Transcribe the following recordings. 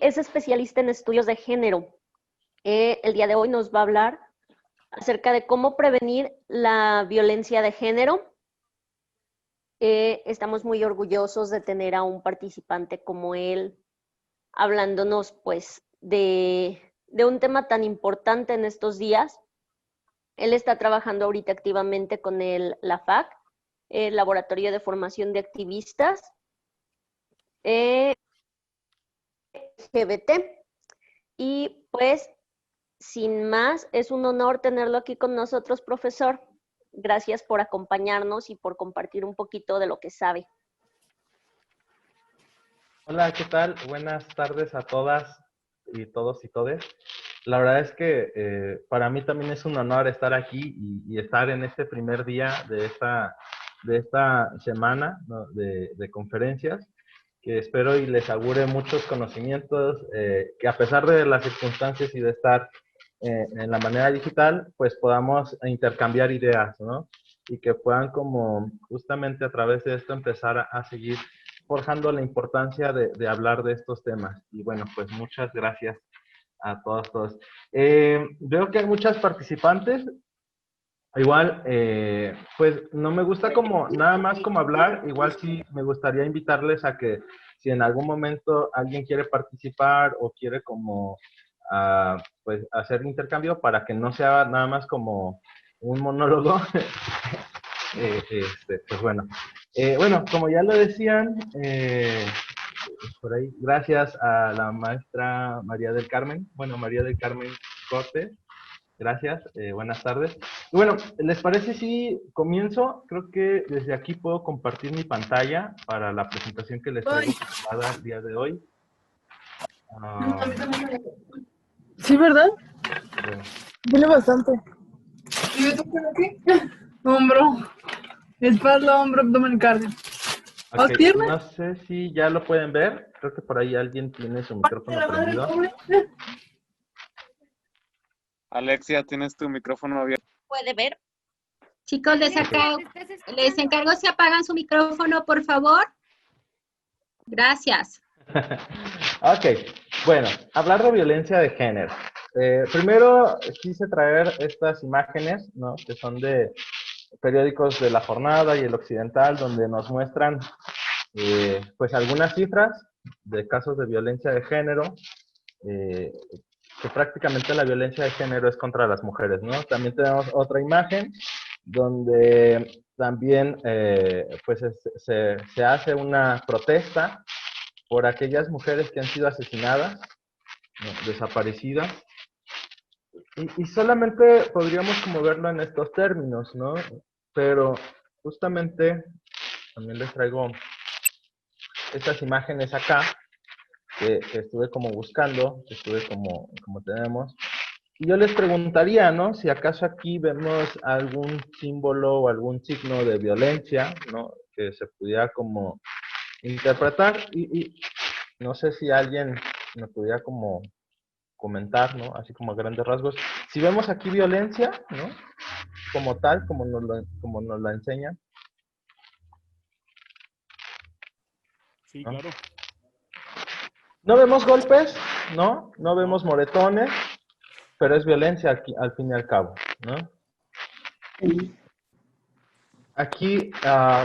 es especialista en estudios de género. El día de hoy nos va a hablar acerca de cómo prevenir la violencia de género. Estamos muy orgullosos de tener a un participante como él hablándonos pues de un tema tan importante en estos días. Él está trabajando ahorita activamente con la LAFAC, el Laboratorio de Formación de Activistas LGBT. Y pues, sin más, es un honor tenerlo aquí con nosotros, profesor. Gracias por acompañarnos y por compartir un poquito de lo que sabe. Hola, ¿qué tal? Buenas tardes a todas y todos y todes. La verdad es que para mí también es un honor estar aquí y estar en este primer día de esta semana, ¿no?, de conferencias, que espero y les augure muchos conocimientos, que a pesar de las circunstancias y de estar en la manera digital, pues podamos intercambiar ideas, ¿no? Y que puedan como justamente a través de esto empezar a seguir forjando la importancia de hablar de estos temas. Y bueno, pues muchas gracias a todos. Veo que hay muchas participantes. Igual, pues no me gusta como nada más como hablar, igual sí me gustaría invitarles a que si en algún momento alguien quiere participar o quiere como pues hacer intercambio para que no sea nada más como un monólogo, pues bueno. Bueno, como ya lo decían, por ahí, gracias a la maestra María del Carmen, María del Carmen Corte. Gracias, buenas tardes. Y bueno, ¿les parece si comienzo? Creo que desde aquí puedo compartir mi pantalla para la presentación que les traigo preparada el día de hoy. Sí, ¿verdad? Bueno. Tiene bastante. ¿Y esto qué aquí? Hombro, espalda, hombro, abdomen, cardio. Okay, ¿Pierna? no sé si ya lo pueden ver. Creo que por ahí alguien tiene su micrófono prendido. Alexia, tienes tu micrófono abierto. ¿Puede ver? Chicos, les encargo si apagan su micrófono, por favor. Gracias. Ok, bueno, hablar de violencia de género. Primero quise traer estas imágenes, ¿no?, que son de periódicos de La Jornada y El Occidental, donde nos muestran pues algunas cifras de casos de violencia de género, que prácticamente la violencia de género es contra las mujeres, ¿no? También tenemos otra imagen donde también pues se hace una protesta por aquellas mujeres que han sido asesinadas, ¿no?, desaparecidas, y solamente podríamos como verlo en estos términos, ¿no? Pero justamente también les traigo estas imágenes acá, que estuve como buscando, que estuve como tenemos, y yo les preguntaría, ¿no?, si acaso aquí vemos algún símbolo o algún signo de violencia, ¿no?, que se pudiera como interpretar, y no sé si alguien me pudiera como comentar, ¿no?, así como a grandes rasgos, si vemos aquí violencia, ¿no?, como tal, como nos la enseñan. Sí, ¿No? claro. No vemos golpes, ¿no? No vemos moretones, pero es violencia aquí, al fin y al cabo, ¿no? Aquí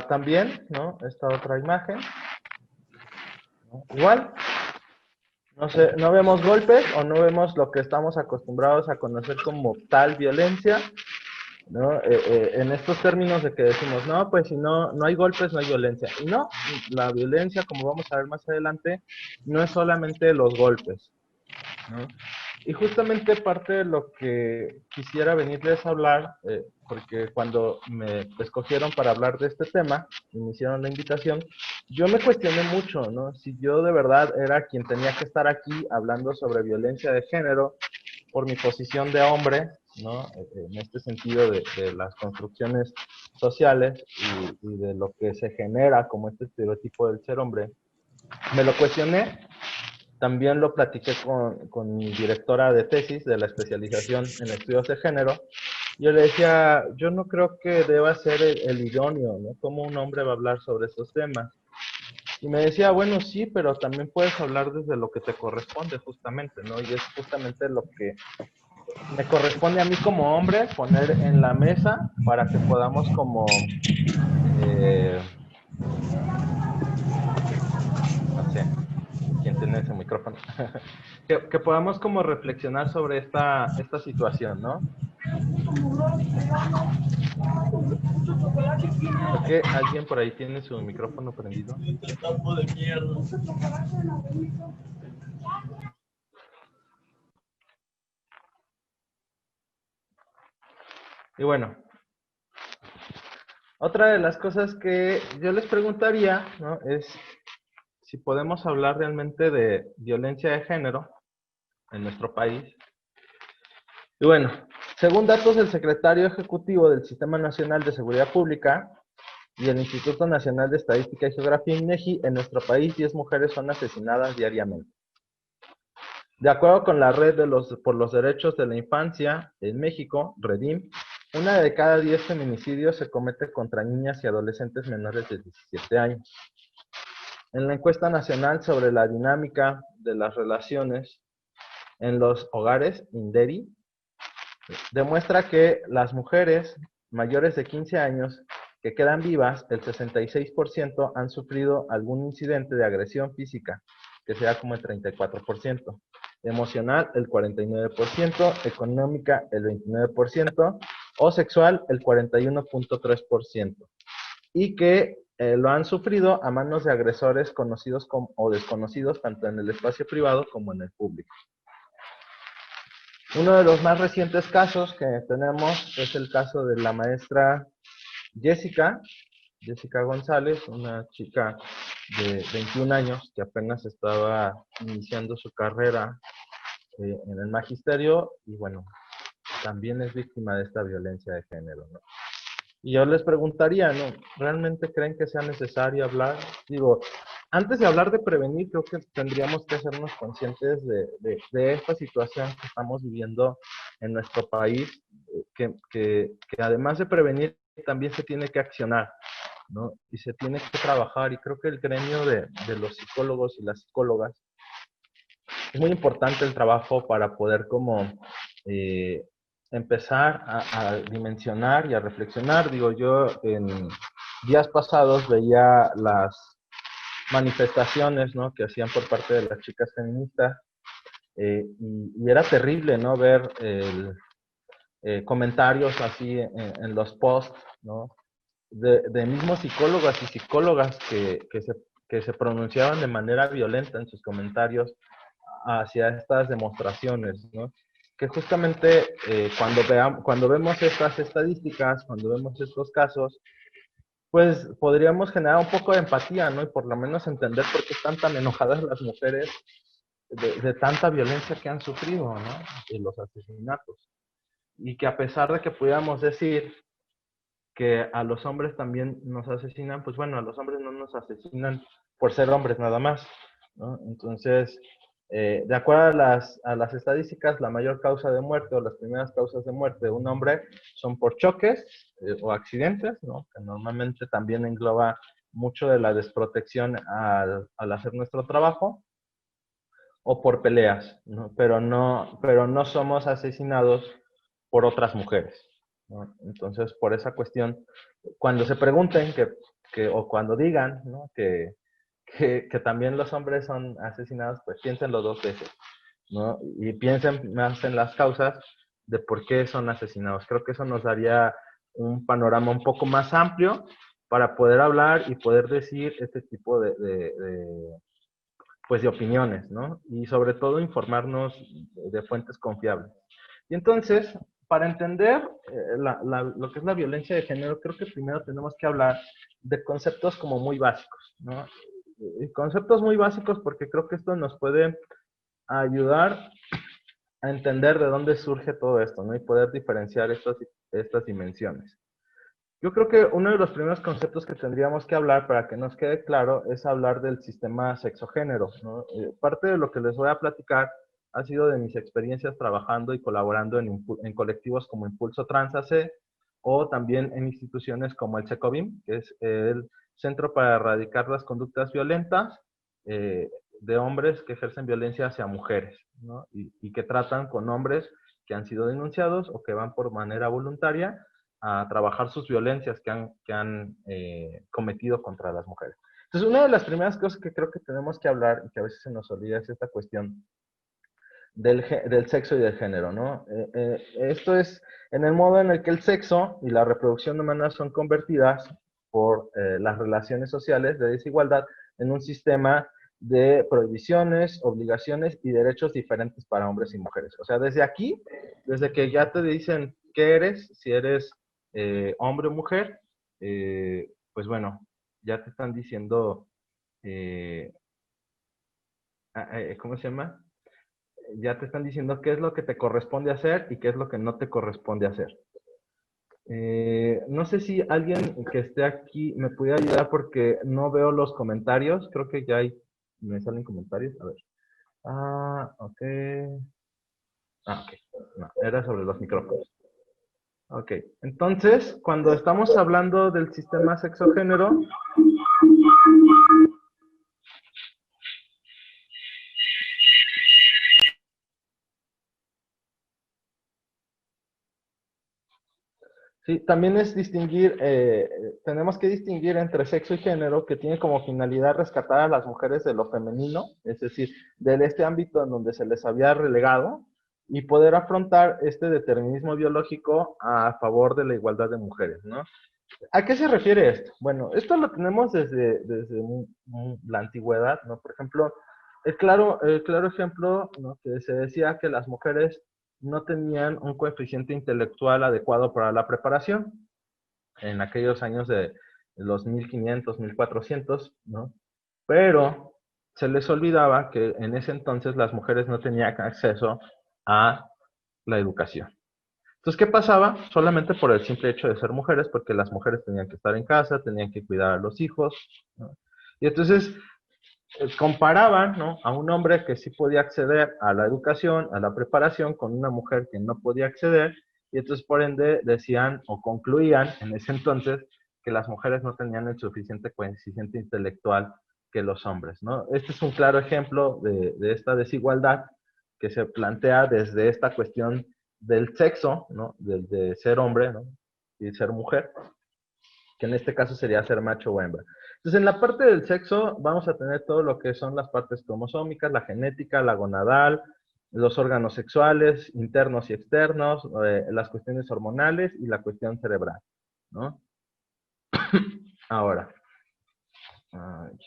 también, ¿no?, esta otra imagen, ¿no? Igual, no sé, no vemos golpes o no vemos lo que estamos acostumbrados a conocer como tal violencia, ¿no? En estos términos de que decimos, no, pues si no hay golpes, no hay violencia. Y no, la violencia, como vamos a ver más adelante, no es solamente los golpes, ¿no? Y justamente parte de lo que quisiera venirles a hablar, porque cuando me escogieron para hablar de este tema y me hicieron la invitación, yo me cuestioné mucho, ¿no?, si yo de verdad era quien tenía que estar aquí hablando sobre violencia de género por mi posición de hombre, ¿no?, en este sentido de las construcciones sociales y de lo que se genera como este estereotipo del ser hombre. Me lo cuestioné. También lo platiqué con mi directora de tesis de la especialización en estudios de género. Yo le decía, yo no creo que deba ser el idóneo, ¿no?, cómo un hombre va a hablar sobre estos temas. Y me decía, bueno, sí, pero también puedes hablar desde lo que te corresponde justamente, ¿no? Y es justamente lo que me corresponde a mí como hombre poner en la mesa para que podamos como, no sé, quién tiene ese micrófono, que podamos como reflexionar sobre esta situación, ¿no? ¿Por qué alguien por ahí tiene su micrófono prendido? Y bueno, otra de las cosas que yo les preguntaría, ¿no? Es si podemos hablar realmente de violencia de género en nuestro país. Y bueno, según datos del Secretario Ejecutivo del Sistema Nacional de Seguridad Pública y el Instituto Nacional de Estadística y Geografía, INEGI, en nuestro país 10 mujeres son asesinadas diariamente. De acuerdo con la Red por los Derechos de la Infancia en México, REDIM, una de cada 10 feminicidios se comete contra niñas y adolescentes menores de 17 años. En la encuesta nacional sobre la dinámica de las relaciones en los hogares, INDERI, demuestra que las mujeres mayores de 15 años que quedan vivas, el 66% han sufrido algún incidente de agresión física, que sea como el 34%, emocional el 49%, económica el 29%, o sexual el 41.3%, y que lo han sufrido a manos de agresores conocidos o desconocidos, tanto en el espacio privado como en el público. Uno de los más recientes casos que tenemos es el caso de la maestra Jessica González, una chica de 21 años que apenas estaba iniciando su carrera en el magisterio y bueno, también es víctima de esta violencia de género, ¿no? Y yo les preguntaría, ¿no? ¿Realmente creen que sea necesario hablar? Digo, antes de hablar de prevenir, creo que tendríamos que hacernos conscientes de esta situación que estamos viviendo en nuestro país, que además de prevenir, también se tiene que accionar, ¿no? Y se tiene que trabajar, y creo que el gremio de los psicólogos y las psicólogas es muy importante el trabajo para poder como empezar a dimensionar y a reflexionar. Digo, yo en días pasados veía las manifestaciones, ¿no?, que hacían por parte de las chicas feministas, y era terrible, ¿no?, ver comentarios así en los posts, ¿no?, de mismos psicólogas y psicólogas que se pronunciaban de manera violenta en sus comentarios hacia estas demostraciones, ¿no? Que justamente cuando vemos estas estadísticas, cuando vemos estos casos, pues podríamos generar un poco de empatía, ¿no? Y por lo menos entender por qué están tan enojadas las mujeres de tanta violencia que han sufrido, ¿no? Y los asesinatos. Y que a pesar de que pudiéramos decir que a los hombres también nos asesinan, pues bueno, a los hombres no nos asesinan por ser hombres nada más, ¿no? Entonces, de acuerdo a las estadísticas, la mayor causa de muerte o las primeras causas de muerte de un hombre son por choques o accidentes, ¿no?, que normalmente también engloba mucho de la desprotección al hacer nuestro trabajo, o por peleas, ¿no? Pero no somos asesinados por otras mujeres, ¿no? Entonces, por esa cuestión, cuando se pregunten o cuando digan, ¿no?, que también los hombres son asesinados, pues piénsenlo dos veces, ¿no? Y piensen más en las causas de por qué son asesinados. Creo que eso nos daría un panorama un poco más amplio para poder hablar y poder decir este tipo pues de opiniones, ¿no? Y sobre todo informarnos de fuentes confiables. Y entonces, para entender lo que es la violencia de género, creo que primero tenemos que hablar de conceptos como muy básicos, ¿no? Y conceptos muy básicos porque creo que esto nos puede ayudar a entender de dónde surge todo esto, ¿no? Y poder diferenciar estas dimensiones. Yo creo que uno de los primeros conceptos que tendríamos que hablar para que nos quede claro es hablar del sistema sexogénero, ¿no? Parte de lo que les voy a platicar ha sido de mis experiencias trabajando y colaborando en colectivos como Impulso Trans AC o también en instituciones como el SECOBIM, que es el Centro para Erradicar las Conductas Violentas de hombres que ejercen violencia hacia mujeres, ¿no? Y que tratan con hombres que han sido denunciados o que van por manera voluntaria a trabajar sus violencias que han cometido contra las mujeres. Entonces, una de las primeras cosas que creo que tenemos que hablar y que a veces se nos olvida es esta cuestión del sexo y del género, ¿no? Esto es en el modo en el que el sexo y la reproducción humana son convertidas por las relaciones sociales de desigualdad en un sistema de prohibiciones, obligaciones y derechos diferentes para hombres y mujeres. O sea, desde aquí, desde que ya te dicen qué eres, si eres hombre o mujer, pues bueno, ya te están diciendo, ¿cómo se llama? Ya te están diciendo qué es lo que te corresponde hacer y qué es lo que no te corresponde hacer. No sé si alguien que esté aquí me pudiera ayudar porque no veo los comentarios. Creo que ya me salen comentarios. A ver. Ok. Ok. No, era sobre los micrófonos. Ok. Entonces, cuando estamos hablando del sistema sexo-género, sí, también es distinguir, tenemos que distinguir entre sexo y género, que tiene como finalidad rescatar a las mujeres de lo femenino, es decir, de este ámbito en donde se les había relegado, y poder afrontar este determinismo biológico a favor de la igualdad de mujeres, ¿no? ¿A qué se refiere esto? Bueno, esto lo tenemos desde la antigüedad, ¿no? Por ejemplo, el claro ejemplo, ¿no? Que se decía que las mujeres no tenían un coeficiente intelectual adecuado para la preparación en aquellos años de los 1500, 1400, ¿no? Pero se les olvidaba que en ese entonces las mujeres no tenían acceso a la educación. Entonces, ¿qué pasaba? Solamente por el simple hecho de ser mujeres, porque las mujeres tenían que estar en casa, tenían que cuidar a los hijos, ¿no? Y entonces comparaban, ¿no?, a un hombre que sí podía acceder a la educación, a la preparación, con una mujer que no podía acceder, y entonces por ende decían o concluían en ese entonces que las mujeres no tenían el suficiente coeficiente intelectual que los hombres, ¿no? Este es un claro ejemplo de esta desigualdad que se plantea desde esta cuestión del sexo, ¿no?, de ser hombre, ¿no?, y ser mujer, que en este caso sería ser macho o hembra. Entonces, en la parte del sexo vamos a tener todo lo que son las partes cromosómicas, la genética, la gonadal, los órganos sexuales, internos y externos, las cuestiones hormonales y la cuestión cerebral, ¿no? Ahora. Ay.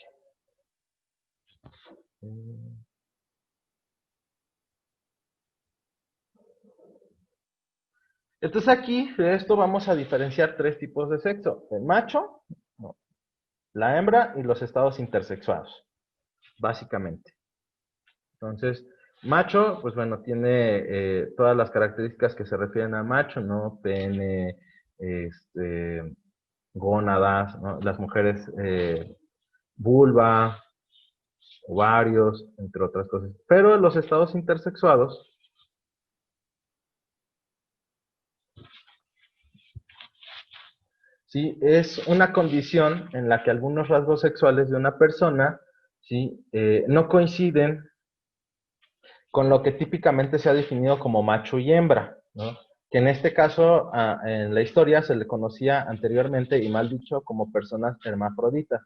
Entonces aquí, de esto vamos a diferenciar tres tipos de sexo: el macho, no, la hembra y los estados intersexuados, básicamente. Entonces, macho, pues bueno, tiene todas las características que se refieren a macho, ¿no? Pene, gónadas, ¿no? Las mujeres, vulva, ovarios, entre otras cosas. Pero los estados intersexuados, ¿sí?, es una condición en la que algunos rasgos sexuales de una persona, ¿sí?, no coinciden con lo que típicamente se ha definido como macho y hembra, ¿no? Que en este caso, en la historia se le conocía anteriormente, y mal dicho, como personas hermafroditas.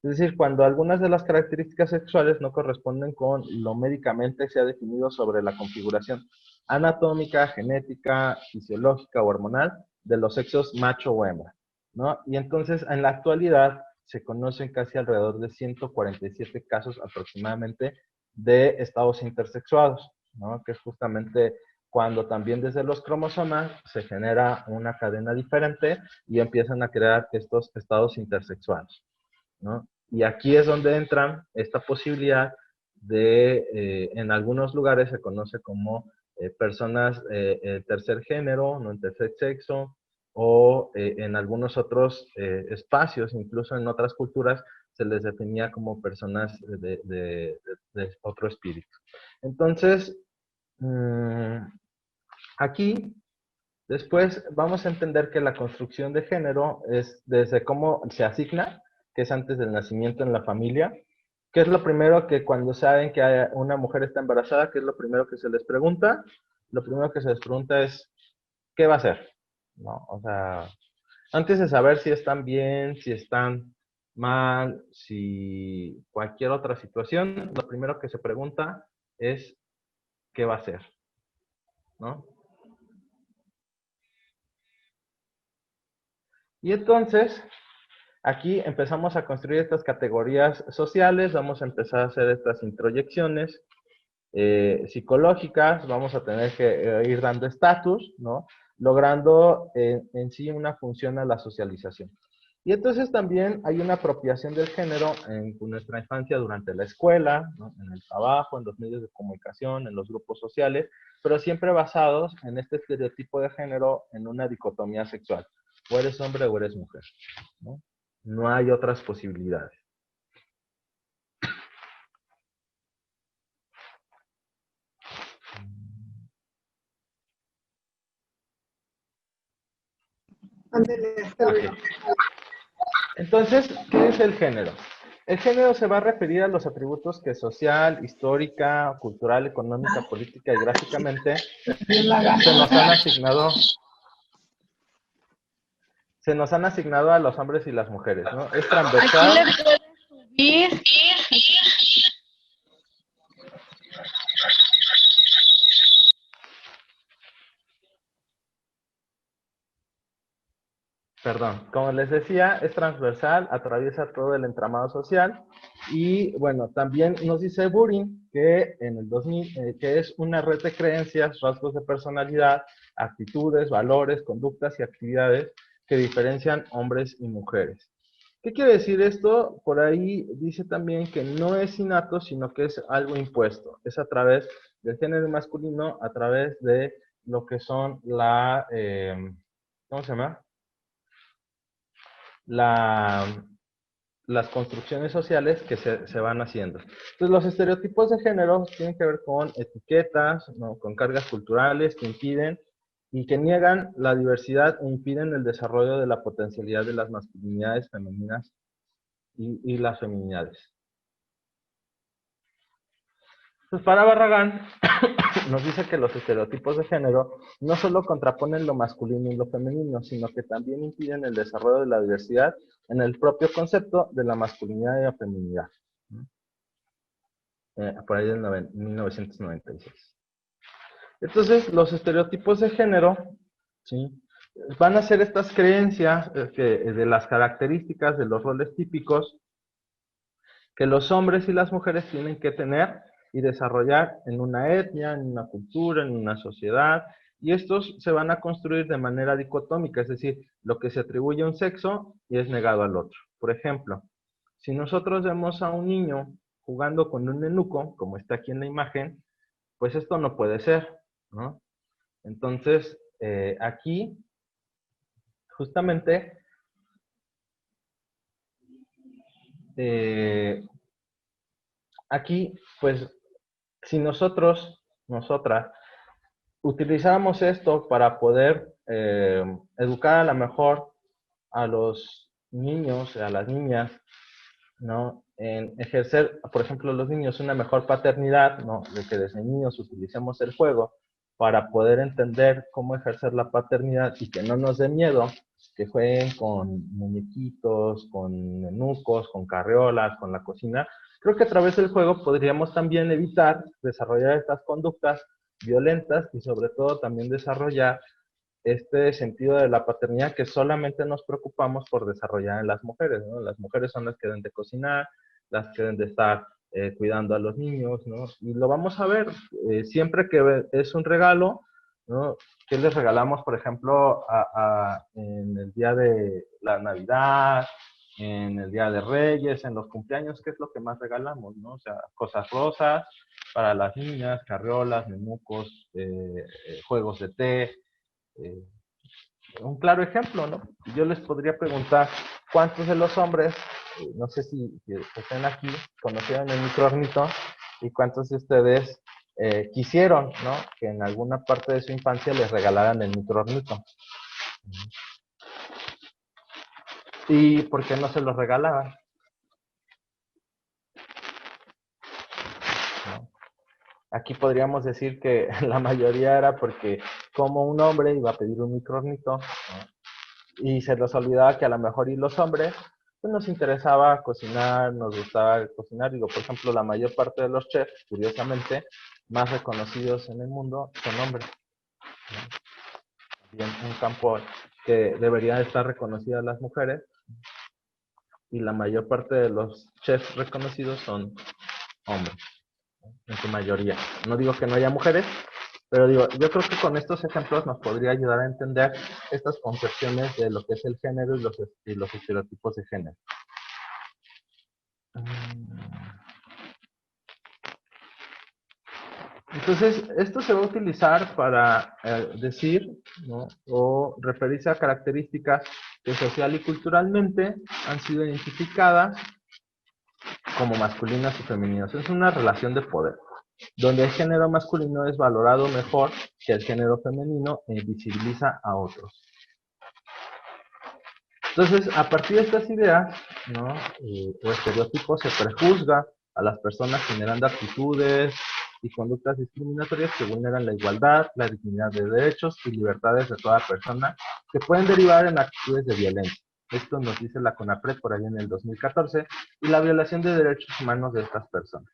Es decir, cuando algunas de las características sexuales no corresponden con lo médicamente se ha definido sobre la configuración anatómica, genética, fisiológica o hormonal de los sexos macho o hembra, ¿no? Y entonces, en la actualidad, se conocen casi alrededor de 147 casos aproximadamente de estados intersexuados, ¿no? Que es justamente cuando también desde los cromosomas se genera una cadena diferente y empiezan a crear estos estados intersexuados, ¿no? Y aquí es donde entra esta posibilidad de, en algunos lugares se conoce como personas tercer género, no tercer sexo, o en algunos otros espacios, incluso en otras culturas, se les definía como personas de otro espíritu. Entonces, aquí, después vamos a entender que la construcción de género es desde cómo se asigna que es antes del nacimiento en la familia. ¿Qué es lo primero que cuando saben que una mujer está embarazada, qué es lo primero que se les pregunta? Lo primero que se les pregunta es, ¿qué va a hacer? ¿No? O sea, antes de saber si están bien, si están mal, si cualquier otra situación, lo primero que se pregunta es, ¿qué va a hacer? ¿No? Y entonces, aquí empezamos a construir estas categorías sociales, vamos a empezar a hacer estas introyecciones psicológicas, vamos a tener que ir dando estatus, ¿no? Logrando en sí una función a la socialización. Y entonces también hay una apropiación del género en nuestra infancia durante la escuela, ¿no? En el trabajo, en los medios de comunicación, en los grupos sociales, pero siempre basados en este estereotipo de género en una dicotomía sexual. O eres hombre o eres mujer, ¿no? No hay otras posibilidades. Ándale, hasta luego. Okay. Entonces, ¿qué es el género? El género se va a referir a los atributos que social, histórica, cultural, económica, política y gráficamente se nos han asignado a los hombres y las mujeres, ¿no? Es transversal. Aquí le puedes subir. Perdón, como les decía, es transversal, atraviesa todo el entramado social y, bueno, también nos dice Burin que en el 2000, que es una red de creencias, rasgos de personalidad, actitudes, valores, conductas y actividades que diferencian hombres y mujeres. ¿Qué quiere decir esto? Por ahí dice también que no es innato, sino que es algo impuesto. Es a través del género masculino, a través de lo que son ¿cómo se llama? Las construcciones sociales que se van haciendo. Entonces, los estereotipos de género tienen que ver con etiquetas, ¿no? Con cargas culturales que impiden y que niegan la diversidad e impiden el desarrollo de la potencialidad de las masculinidades femeninas y las feminidades. Pues para Barragán nos dice que los estereotipos de género no solo contraponen lo masculino y lo femenino, sino que también impiden el desarrollo de la diversidad en el propio concepto de la masculinidad y la feminidad. Por ahí del 1996. Entonces, los estereotipos de género, ¿sí? Van a ser estas creencias de las características de los roles típicos que los hombres y las mujeres tienen que tener y desarrollar en una etnia, en una cultura, en una sociedad, y estos se van a construir de manera dicotómica, es decir, lo que se atribuye a un sexo y es negado al otro. Por ejemplo, si nosotros vemos a un niño jugando con un nenuco, como está aquí en la imagen, pues esto no puede ser, ¿no? Entonces, aquí, justamente, aquí, pues, si nosotras, utilizamos esto para poder educar a lo mejor a los niños, a las niñas, ¿no? En ejercer, por ejemplo, los niños una mejor paternidad, ¿no? De que desde niños utilicemos el juego para poder entender cómo ejercer la paternidad y que no nos dé miedo que jueguen con muñequitos, con nenucos, con carriolas, con la cocina. Creo que a través del juego podríamos también evitar desarrollar estas conductas violentas y sobre todo también desarrollar este sentido de la paternidad que solamente nos preocupamos por desarrollar en las mujeres, ¿no? Las mujeres son las que deben de cocinar, las que deben de estar cuidando a los niños, ¿no? Y lo vamos a ver siempre que es un regalo, ¿no? ¿Qué les regalamos, por ejemplo, en el día de la Navidad, en el Día de Reyes, en los cumpleaños? ¿Qué es lo que más regalamos, no? O sea, cosas rosas para las niñas, carriolas, nenucos, juegos de té. Un claro ejemplo, ¿no? Yo les podría preguntar cuántos de los hombres, no sé si estén aquí, conocieron el microornito y cuántos de ustedes quisieron, ¿no? Que en alguna parte de su infancia les regalaran el microornito. ¿Y por qué no se los regalaban? ¿no? Aquí podríamos decir que la mayoría era porque como un hombre iba a pedir un microornito, ¿no? Y se nos olvidaba que a lo mejor y los hombres pues nos interesaba cocinar, nos gustaba cocinar. Digo, por ejemplo, la mayor parte de los chefs, curiosamente, más reconocidos en el mundo son hombres, ¿no? Y en un campo que deberían estar reconocidas las mujeres, y la mayor parte de los chefs reconocidos son hombres, ¿no? En su mayoría. No digo que no haya mujeres, pero digo, yo creo que con estos ejemplos nos podría ayudar a entender estas concepciones de lo que es el género y los estereotipos de género. Entonces, esto se va a utilizar para decir, ¿no? O referirse a características que social y culturalmente han sido identificadas como masculinas y femeninas. Es una relación de poder, donde el género masculino es valorado mejor que el género femenino e invisibiliza a otros. Entonces, a partir de estas ideas, ¿no? O estereotipos, se prejuzga a las personas generando actitudes y conductas discriminatorias que vulneran la igualdad, la dignidad de derechos y libertades de toda persona, que pueden derivar en actitudes de violencia. Esto nos dice la CONAPRED por ahí en el 2014, y la violación de derechos humanos de estas personas.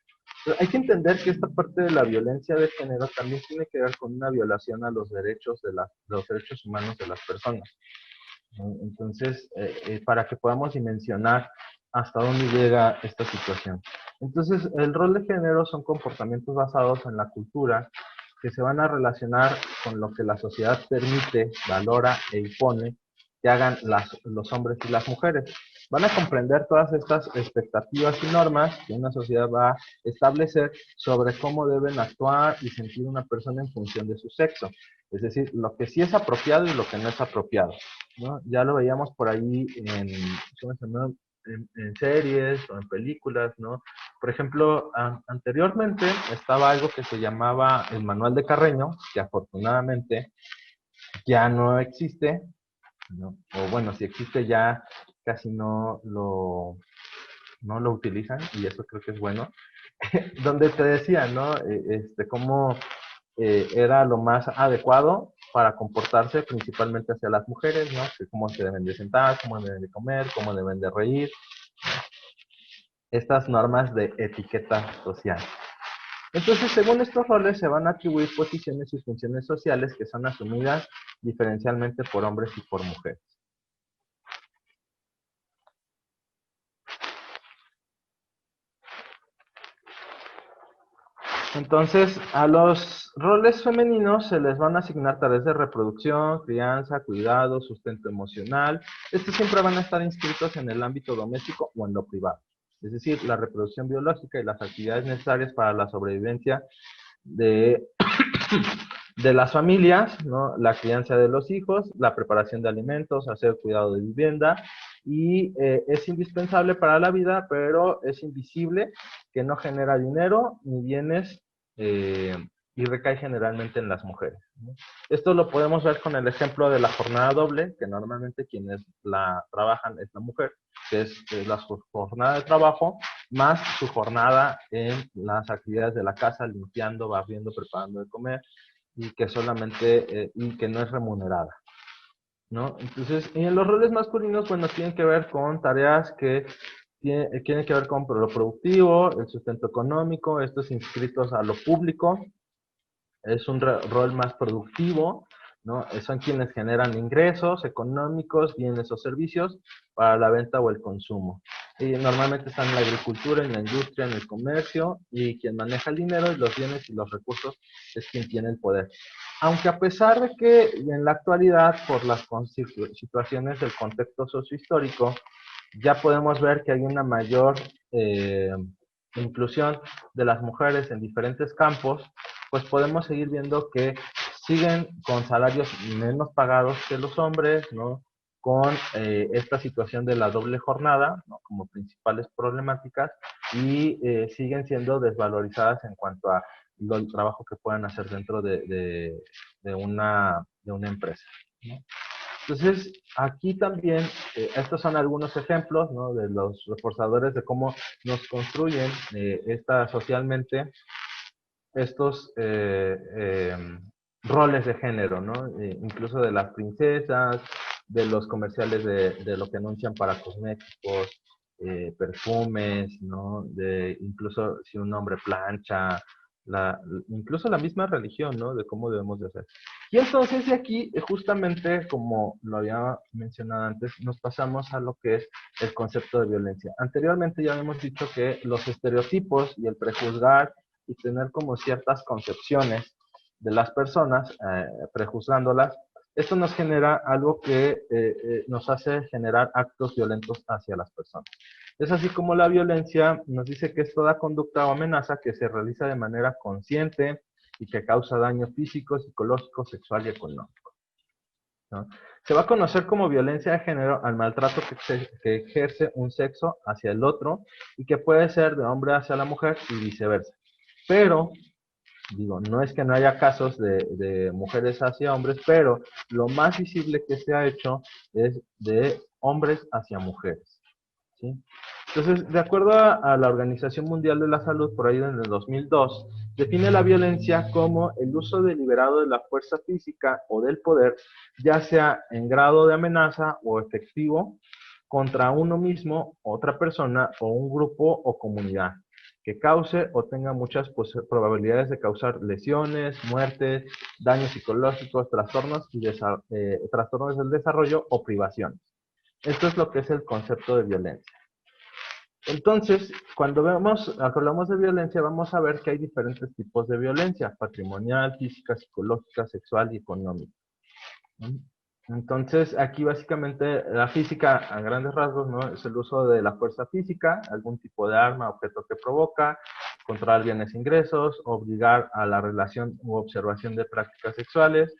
Hay que entender que esta parte de la violencia de género también tiene que ver con una violación a los derechos los derechos humanos de las personas. Entonces, para que podamos dimensionar hasta dónde llega esta situación. Entonces, el rol de género son comportamientos basados en la cultura que se van a relacionar con lo que la sociedad permite, valora e impone que hagan los hombres y las mujeres. Van a comprender todas estas expectativas y normas que una sociedad va a establecer sobre cómo deben actuar y sentir una persona en función de su sexo. Es decir, lo que sí es apropiado y lo que no es apropiado, ¿no? Ya lo veíamos por ahí en series o en películas, ¿no? Por ejemplo, anteriormente estaba algo que se llamaba el Manual de Carreño, que afortunadamente ya no existe, ¿no? O bueno, si existe ya casi no lo utilizan, y eso creo que es bueno, donde te decía, ¿no? Cómo era lo más adecuado para comportarse principalmente hacia las mujeres, ¿no? Que cómo se deben de sentar, cómo deben de comer, cómo deben de reír. Estas normas de etiqueta social. Entonces, según estos roles, se van a atribuir posiciones y funciones sociales que son asumidas diferencialmente por hombres y por mujeres. Entonces, a los roles femeninos se les van a asignar tareas de reproducción, crianza, cuidado, sustento emocional. Estos siempre van a estar inscritos en el ámbito doméstico o en lo privado. Es decir, la reproducción biológica y las actividades necesarias para la sobrevivencia de las familias, ¿no? La crianza de los hijos, la preparación de alimentos, hacer cuidado de vivienda, y es indispensable para la vida, pero es invisible, que no genera dinero ni bienes, y recae generalmente en las mujeres, ¿no? Esto lo podemos ver con el ejemplo de la jornada doble, que normalmente quienes la trabajan es la mujer, que es la jornada de trabajo, más su jornada en las actividades de la casa, limpiando, barriendo, preparando de comer, y que solamente, y que no es remunerada, ¿no? Entonces, en los roles masculinos, bueno, tienen que ver con tareas que tienen que ver con lo productivo, el sustento económico, estos inscritos a lo público, es un rol más productivo, ¿no? Son quienes generan ingresos económicos, bienes o servicios para la venta o el consumo. Y normalmente están en la agricultura, en la industria, en el comercio, y quien maneja el dinero y los bienes y los recursos es quien tiene el poder. Aunque a pesar de que en la actualidad, por las situaciones del contexto sociohistórico, ya podemos ver que hay una mayor inclusión de las mujeres en diferentes campos, pues podemos seguir viendo que siguen con salarios menos pagados que los hombres, ¿no? Con esta situación de la doble jornada, ¿no? Como principales problemáticas, y siguen siendo desvalorizadas en cuanto a el trabajo que puedan hacer dentro de una empresa, ¿no? Entonces, aquí también, estos son algunos ejemplos, ¿no? De los reforzadores de cómo nos construyen socialmente estos roles de género, ¿no? Incluso de las princesas, de los comerciales de lo que anuncian para cosméticos, perfumes, ¿no? De incluso si un hombre plancha, incluso la misma religión, ¿no? De cómo debemos de hacer. Y entonces de aquí, justamente como lo había mencionado antes, nos pasamos a lo que es el concepto de violencia. Anteriormente ya hemos dicho que los estereotipos y el prejuzgar y tener como ciertas concepciones de las personas, prejuzgándolas, esto nos genera algo que nos hace generar actos violentos hacia las personas. Es así como la violencia nos dice que es toda conducta o amenaza que se realiza de manera consciente y que causa daño físico, psicológico, sexual y económico, ¿no? Se va a conocer como violencia de género al maltrato que ejerce un sexo hacia el otro y que puede ser de hombre hacia la mujer y viceversa. Pero, digo, no es que no haya casos de mujeres hacia hombres, pero lo más visible que se ha hecho es de hombres hacia mujeres, ¿sí? Entonces, de acuerdo a la Organización Mundial de la Salud, por ahí en el 2002, define la violencia como el uso deliberado de la fuerza física o del poder, ya sea en grado de amenaza o efectivo, contra uno mismo, otra persona o un grupo o comunidad, que cause o tenga muchas probabilidades de causar lesiones, muertes, daños psicológicos, trastornos del desarrollo o privaciones. Esto es lo que es el concepto de violencia. Entonces, cuando hablamos de violencia, vamos a ver que hay diferentes tipos de violencia: patrimonial, física, psicológica, sexual y económica. Entonces, aquí básicamente la física, a grandes rasgos, ¿no? Es el uso de la fuerza física, algún tipo de arma, objeto que provoca, controlar bienes e ingresos, obligar a la relación u observación de prácticas sexuales.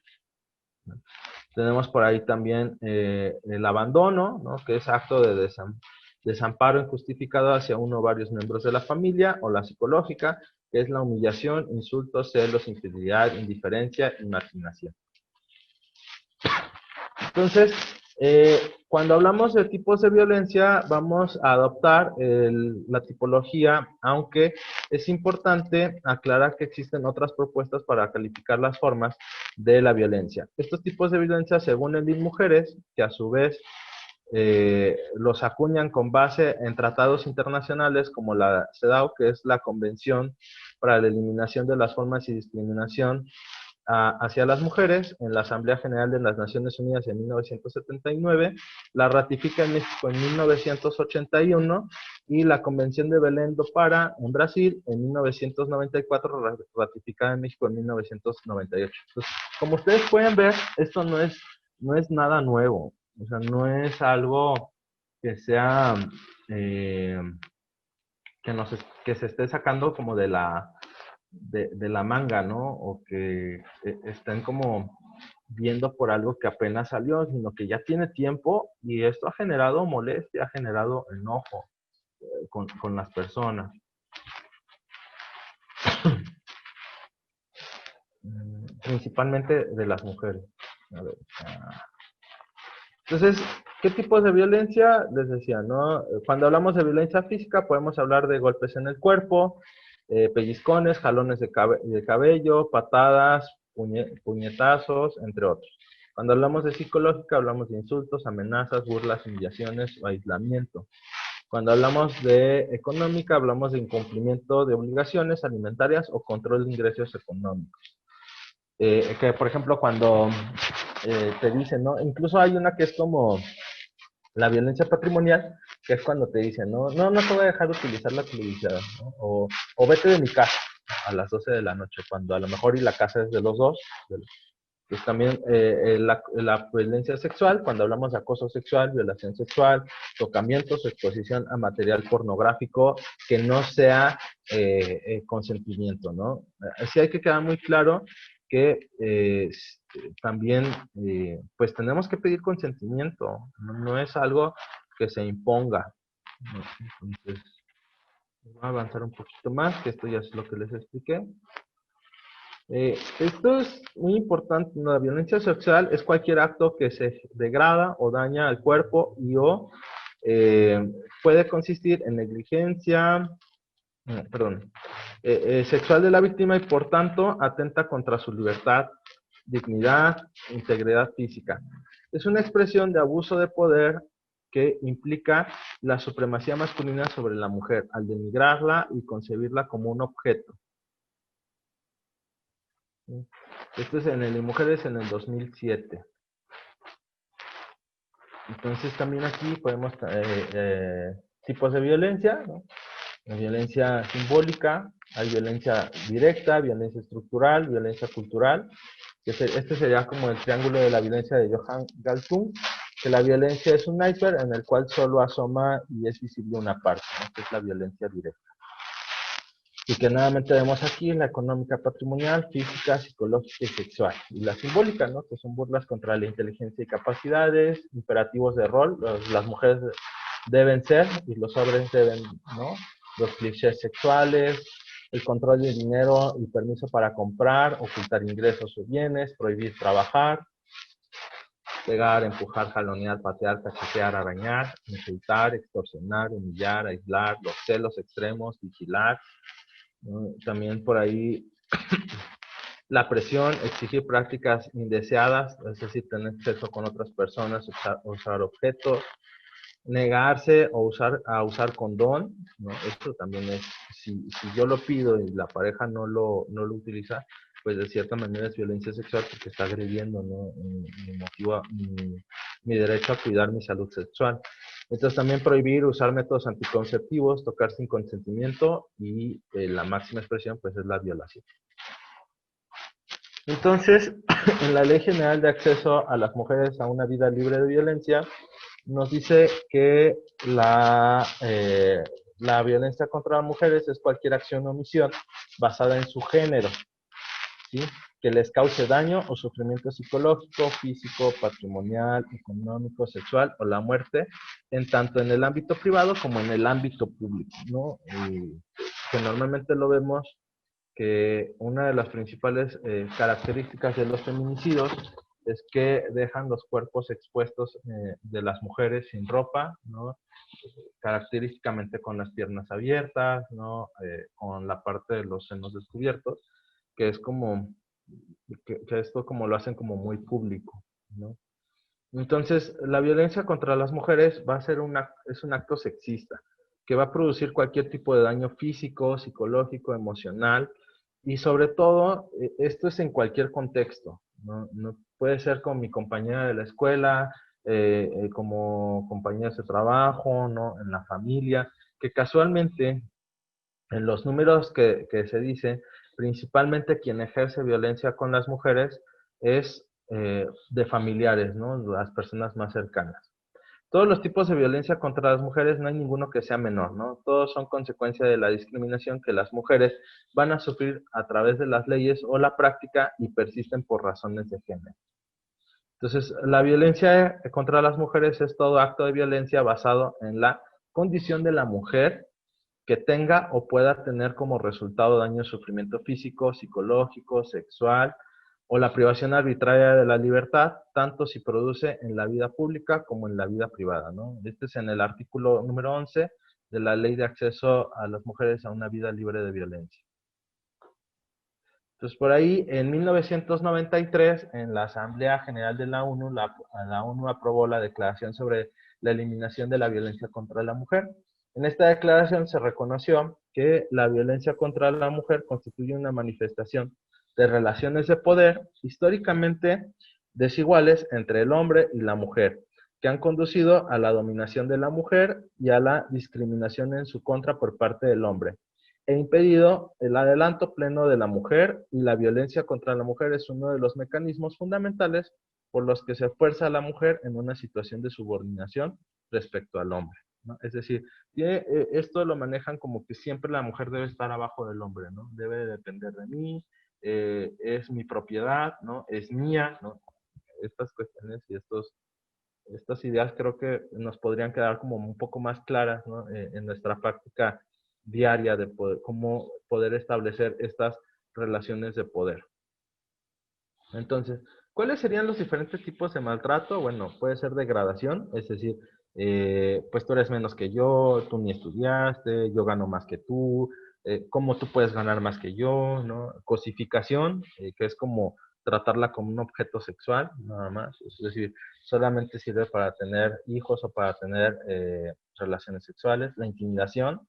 Tenemos por ahí también el abandono, ¿no? Que es acto de desamparo injustificado hacia uno o varios miembros de la familia, o la psicológica, que es la humillación, insultos, celos, infidelidad, indiferencia y marginación. Entonces, cuando hablamos de tipos de violencia, vamos a adoptar la tipología, aunque es importante aclarar que existen otras propuestas para calificar las formas de la violencia. Estos tipos de violencia, según el DIN Mujeres, que a su vez los acuñan con base en tratados internacionales como la CEDAW, que es la Convención para la Eliminación de las Formas y Discriminación hacia las Mujeres, en la Asamblea General de las Naciones Unidas en 1979, la ratifica en México en 1981 y la Convención de Belém do Pará en Brasil en 1994, ratificada en México en 1998. Entonces, como ustedes pueden ver, esto no es nada nuevo. O sea, no es algo que sea, que se esté sacando como de la manga, ¿no? O que estén como viendo por algo que apenas salió, sino que ya tiene tiempo y esto ha generado molestia, ha generado enojo con las personas. Principalmente de las mujeres. A ver, entonces, ¿qué tipos de violencia? Les decía, ¿no? Cuando hablamos de violencia física, podemos hablar de golpes en el cuerpo, pellizcones, jalones de cabello, patadas, puñetazos, entre otros. Cuando hablamos de psicológica, hablamos de insultos, amenazas, burlas, humillaciones o aislamiento. Cuando hablamos de económica, hablamos de incumplimiento de obligaciones alimentarias o control de ingresos económicos. Que, por ejemplo, cuando te dicen, ¿no? Incluso hay una que es como la violencia patrimonial, que es cuando te dicen, no te voy a dejar utilizar la televisión, ¿no? O vete de mi casa a las 12 de la noche, cuando a lo mejor y la casa es de los dos. Pues también la violencia sexual, cuando hablamos de acoso sexual, violación sexual, tocamientos, exposición a material pornográfico que no sea consentimiento, ¿no? Así hay que quedar muy claro que también pues tenemos que pedir consentimiento, no es algo que se imponga, ¿no? Entonces, voy a avanzar un poquito más, que esto ya es lo que les expliqué. Esto es muy importante. La violencia sexual es cualquier acto que se degrada o daña al cuerpo o puede consistir en negligencia, sexual de la víctima y por tanto atenta contra su libertad, dignidad, integridad física. Es una expresión de abuso de poder que implica la supremacía masculina sobre la mujer, al denigrarla y concebirla como un objeto. Esto es en el Mujeres en el 2007. Entonces también aquí podemos tipos de violencia, ¿no? La violencia simbólica, hay violencia directa, violencia estructural, violencia cultural. Este sería como el triángulo de la violencia de Johan Galtung, que la violencia es un iceberg en el cual solo asoma y es visible una parte, ¿no? Que es la violencia directa. Y que nuevamente vemos aquí la económica patrimonial, física, psicológica y sexual. Y la simbólica, ¿no? Que son burlas contra la inteligencia y capacidades, imperativos de rol, las mujeres deben ser y los hombres deben, ¿no? Los clichés sexuales, el control del dinero y permiso para comprar, ocultar ingresos o bienes, prohibir trabajar, pegar, empujar, jalonear, patear, cachetear, arañar, insultar, extorsionar, humillar, aislar, los celos extremos, vigilar, ¿no? También por ahí la presión, exigir prácticas indeseadas, es decir, tener sexo con otras personas, usar objetos, negarse o usar condón, ¿no? Esto también es, si yo lo pido y la pareja no lo utiliza, pues de cierta manera es violencia sexual porque está agrediendo, ¿no? mi derecho a cuidar mi salud sexual. Entonces también prohibir usar métodos anticonceptivos, tocar sin consentimiento y la máxima expresión pues es la violación. Entonces, en la Ley General de Acceso a las Mujeres a una Vida Libre de Violencia, nos dice que la violencia contra las mujeres es cualquier acción o omisión basada en su género, ¿sí? Que les cause daño o sufrimiento psicológico, físico, patrimonial, económico, sexual o la muerte, en tanto en el ámbito privado como en el ámbito público, ¿no? Que normalmente lo vemos que una de las principales características de los feminicidios es que dejan los cuerpos expuestos de las mujeres sin ropa, ¿no? Característicamente con las piernas abiertas, ¿no? Con la parte de los senos descubiertos, que es como, que esto como lo hacen como muy público, ¿no? Entonces, la violencia contra las mujeres va a ser es un acto sexista, que va a producir cualquier tipo de daño físico, psicológico, emocional, y sobre todo, esto es en cualquier contexto, ¿no? No puede ser con mi compañera de la escuela, como compañeros de trabajo, ¿no? En la familia, que casualmente, en los números que se dice, principalmente quien ejerce violencia con las mujeres es de familiares, ¿no? Las personas más cercanas. Todos los tipos de violencia contra las mujeres no hay ninguno que sea menor, ¿no? Todos son consecuencia de la discriminación que las mujeres van a sufrir a través de las leyes o la práctica y persisten por razones de género. Entonces, la violencia contra las mujeres es todo acto de violencia basado en la condición de la mujer que tenga o pueda tener como resultado daño o sufrimiento físico, psicológico, sexual, o la privación arbitraria de la libertad, tanto si produce en la vida pública como en la vida privada, ¿no? Este es en el artículo número 11 de la Ley de Acceso a las Mujeres a una Vida Libre de Violencia. Entonces, por ahí, en 1993, en la Asamblea General de la ONU, la ONU aprobó la Declaración sobre la Eliminación de la Violencia contra la Mujer. En esta declaración se reconoció que la violencia contra la mujer constituye una manifestación de relaciones de poder históricamente desiguales entre el hombre y la mujer, que han conducido a la dominación de la mujer y a la discriminación en su contra por parte del hombre, e impedido el adelanto pleno de la mujer, y la violencia contra la mujer es uno de los mecanismos fundamentales por los que se fuerza a la mujer en una situación de subordinación respecto al hombre, ¿no? Es decir, esto lo manejan como que siempre la mujer debe estar abajo del hombre, ¿no? Debe depender de mí, es mi propiedad, ¿no? Es mía, ¿no? Estas cuestiones y estas ideas creo que nos podrían quedar como un poco más claras, ¿no? En nuestra práctica diaria de poder, cómo poder establecer estas relaciones de poder. Entonces, ¿cuáles serían los diferentes tipos de maltrato? Bueno, puede ser degradación, es decir, pues tú eres menos que yo, tú ni estudiaste, yo gano más que tú, cómo tú puedes ganar más que yo, ¿no? Cosificación, que es como tratarla como un objeto sexual, nada más. Es decir, solamente sirve para tener hijos o para tener relaciones sexuales. La intimidación,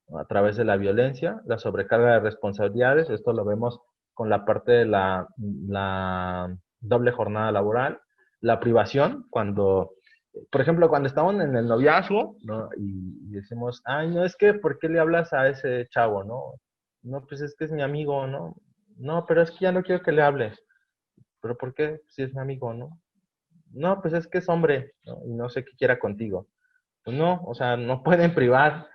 ¿no? A través de la violencia, la sobrecarga de responsabilidades, esto lo vemos con la parte de la doble jornada laboral, la privación, cuando, por ejemplo, cuando estamos en el noviazgo, ¿no? Y decimos, ay, no, es que, ¿por qué le hablas a ese chavo, no? No, pues es que es mi amigo, ¿no? No, pero es que ya no quiero que le hables. ¿Pero por qué? Si es mi amigo, ¿no? No, pues es que es hombre, ¿no? Y no sé qué quiera contigo. Pues no, o sea, no pueden privar